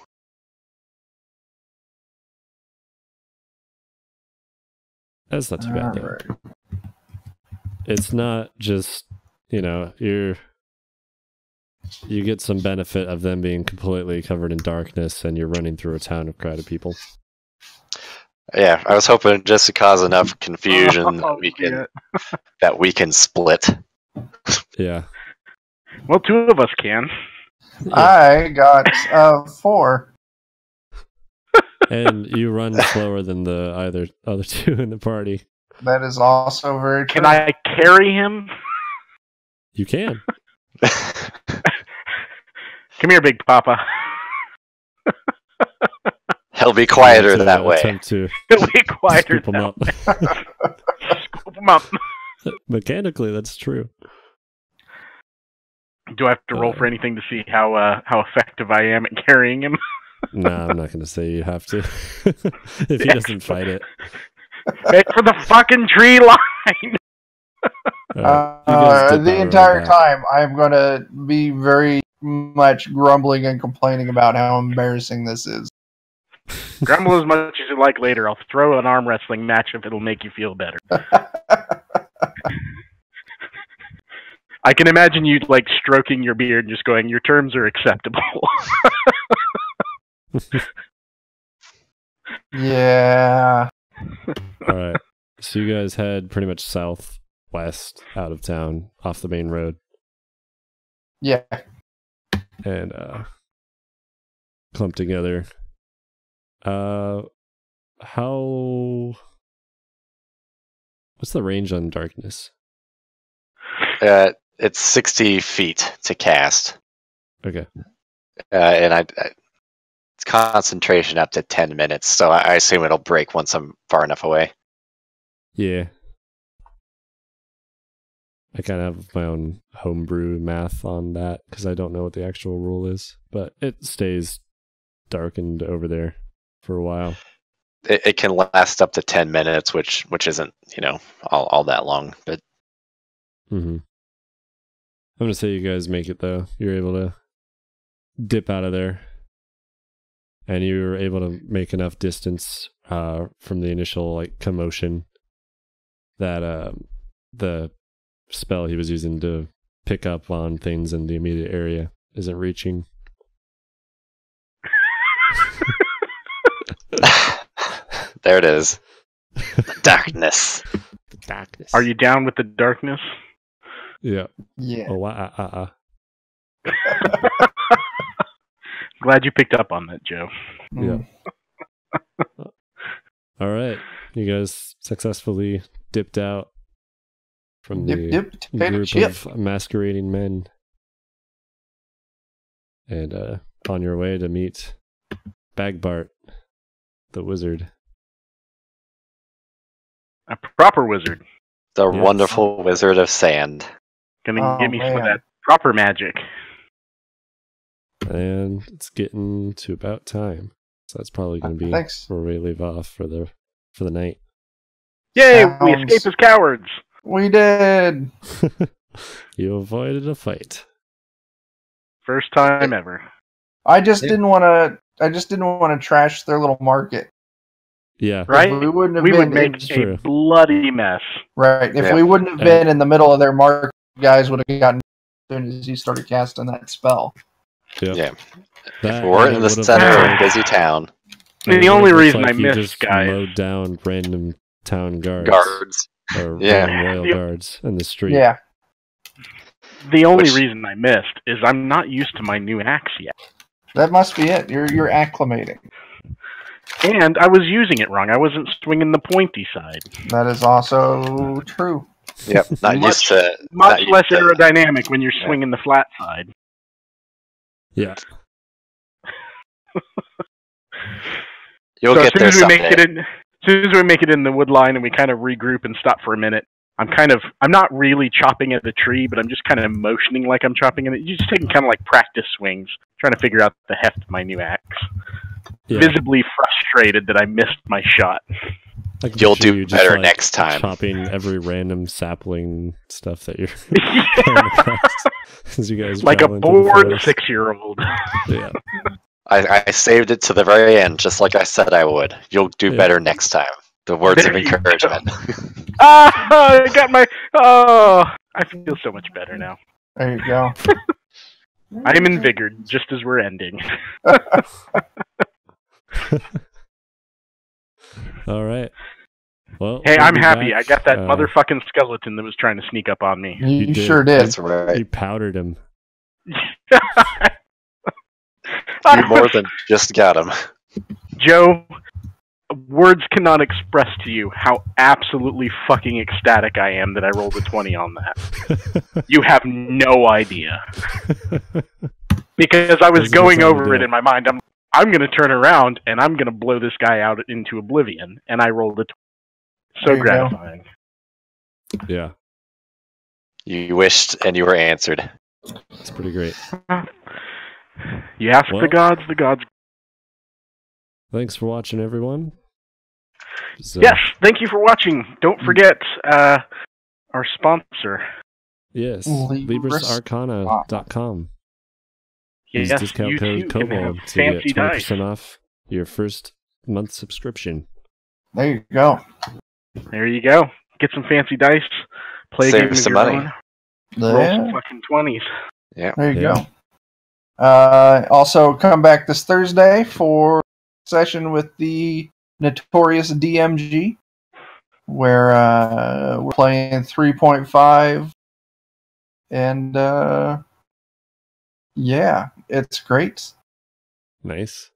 That's not too bad, though. Right. It's not just, you get some benefit of them being completely covered in darkness and you're running through a town of crowded people. Yeah, I was hoping just to cause enough confusion that we can split. Yeah. Well, 2 of us can. Yeah. I got 4. And you run slower than the other 2 in the party. That is also very true. Can I carry him? You can. Come here, Big Papa. He'll be quieter that way. He'll be quieter scoop him up. Scoop him up. Mechanically, that's true. Do I have to roll for anything to see how effective I am at carrying him? No, I'm not going to say you have to. If he doesn't fight it. Wait for the fucking tree line! The entire time, I'm going to be very much grumbling and complaining about how embarrassing this is. Grumble as much as you like later. I'll throw an arm wrestling match if it'll make you feel better. I can imagine you like stroking your beard and just going, "Your terms are acceptable." Yeah. All right. So you guys head pretty much southwest out of town, off the main road, Yeah. and clump together. What's the range on darkness? It's 60 feet to cast. Okay. And it's concentration up to 10 minutes, so I assume it'll break once I'm far enough away. Yeah. I kind of have my own homebrew math on that because I don't know what the actual rule is, but it stays darkened over there for a while. It can last up to 10 minutes, which isn't, all that long. But I'm gonna say you guys make it though. You're able to dip out of there, and you were able to make enough distance from the initial like commotion that the spell he was using to pick up on things in the immediate area isn't reaching. There it is. The darkness. The darkness. Are you down with the darkness? Yeah. Yeah. Oh, Glad you picked up on that, Joe. Yeah. All right. You guys successfully dipped out from the group of masquerading men. And on your way to meet Bagbart, the wizard. A proper wizard. The Yes. wonderful wizard of sand. Gonna give me some of that proper magic. And it's getting to about time. So that's probably going to be where we leave off for the night. Yay! We escaped as cowards! We did! You avoided a fight. First time ever. I just didn't want to trash their little market. Yeah. Right? We would make a bloody mess. Right. If we wouldn't have been in the middle of their market, guys would have gotten as soon as you started casting that spell. Yep. Yeah. If we're in the center of a busy town. The only reason I missed, guys, mowed down random town guards. Or random royal guards in the street. Yeah. The only reason I missed is I'm not used to my new axe yet. That must be it. You're acclimating. And I was using it wrong. I wasn't swinging the pointy side. That is also true. Yep. Not used to much less aerodynamic when you're swinging the flat side. Yeah. You'll get there someday. As soon as we make it in the wood line and we kind of regroup and stop for a minute, I'm not really chopping at the tree, but I'm just kind of motioning like I'm chopping at it. You're just taking kind of like practice swings, trying to figure out the heft of my new axe. Yeah. Visibly frustrated that I missed my shot. You'll do better next time. Chopping every random sapling stuff that you're as you guys like a bored 6-year-old. Yeah. I saved it to the very end, just like I said I would. You'll do better next time. The words of encouragement. I got my... Oh, I feel so much better now. There you go. I am invigorated just as we're ending. All right. Well, hey, I'm happy. I got that motherfucking skeleton that was trying to sneak up on me. You sure did. That's right. You powdered him. You more than just got him. Joe, words cannot express to you how absolutely fucking ecstatic I am that I rolled a 20 on that. You have no idea. Because I was going over it in my mind. I'm going to turn around and I'm going to blow this guy out into oblivion. And I rolled a 20. So gratifying. Yeah. You wished and you were answered. That's pretty great. You ask the gods, the gods. Thanks for watching, everyone. Yes, thank you for watching. Don't forget our sponsor. Yes, LibrisArcana.com. Use discount code Kobold to get 20% off your first month subscription. There you go. There you go. Get some fancy dice. Play a game of your own. Roll some fucking 20s. Yeah. There you go. Also, come back this Thursday for a session with the notorious DMG, where we're playing 3.5, and yeah, it's great. Nice.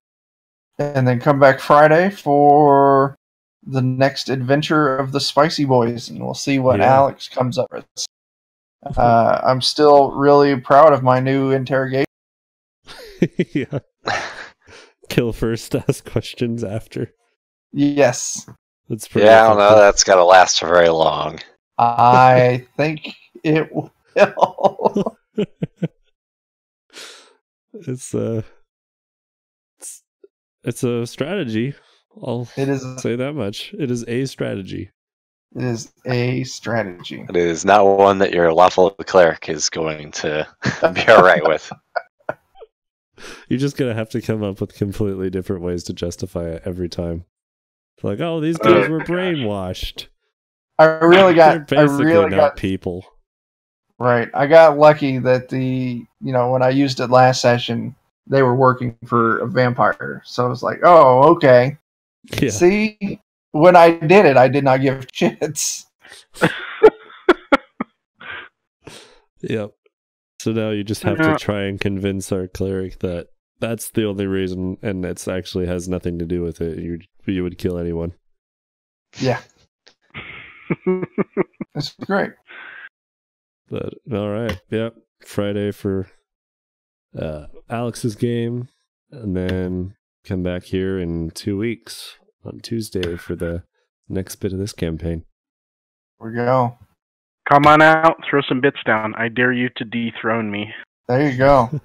And then come back Friday for the next adventure of the Spicy Boys, and we'll see what Alex comes up with. I'm still really proud of my new interrogation. Yeah. Kill first, ask questions after. Yes. That's pretty I don't know. That's got to last for very long. I think it will. It's a strategy. It is say that much. It is a strategy. It is a strategy. It is not one that your lawful cleric is going to be alright with. You're just gonna have to come up with completely different ways to justify it every time. Like, oh, these guys were brainwashed. They're basically not people. Right. I got lucky that when I used it last session, they were working for a vampire. So I was like, oh, okay. Yeah. See, when I did it, I did not give shits. Yep. So now you just have to try and convince our cleric that that's the only reason, and it actually has nothing to do with it. You would kill anyone. Yeah. That's great. But all right, yep. Friday for Alex's game, and then come back here in 2 weeks on Tuesday for the next bit of this campaign. Here we go. Come on out, throw some bits down. I dare you to dethrone me. There you go.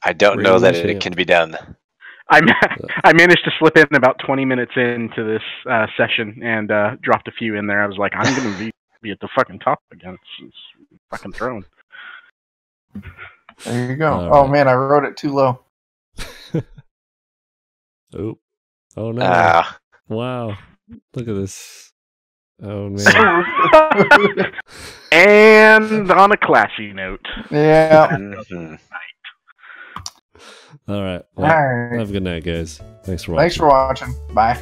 I don't know that it can be done. I managed to slip in about 20 minutes into this session and dropped a few in there. I was like, I'm going to be at the fucking top again. It's fucking throne. There you go. Man, I wrote it too low. Oh no. Wow. Look at this. Oh man. And on a classy note. Yeah. All right. Well, have a good night, guys. Thanks for watching. Thanks for watching. Bye.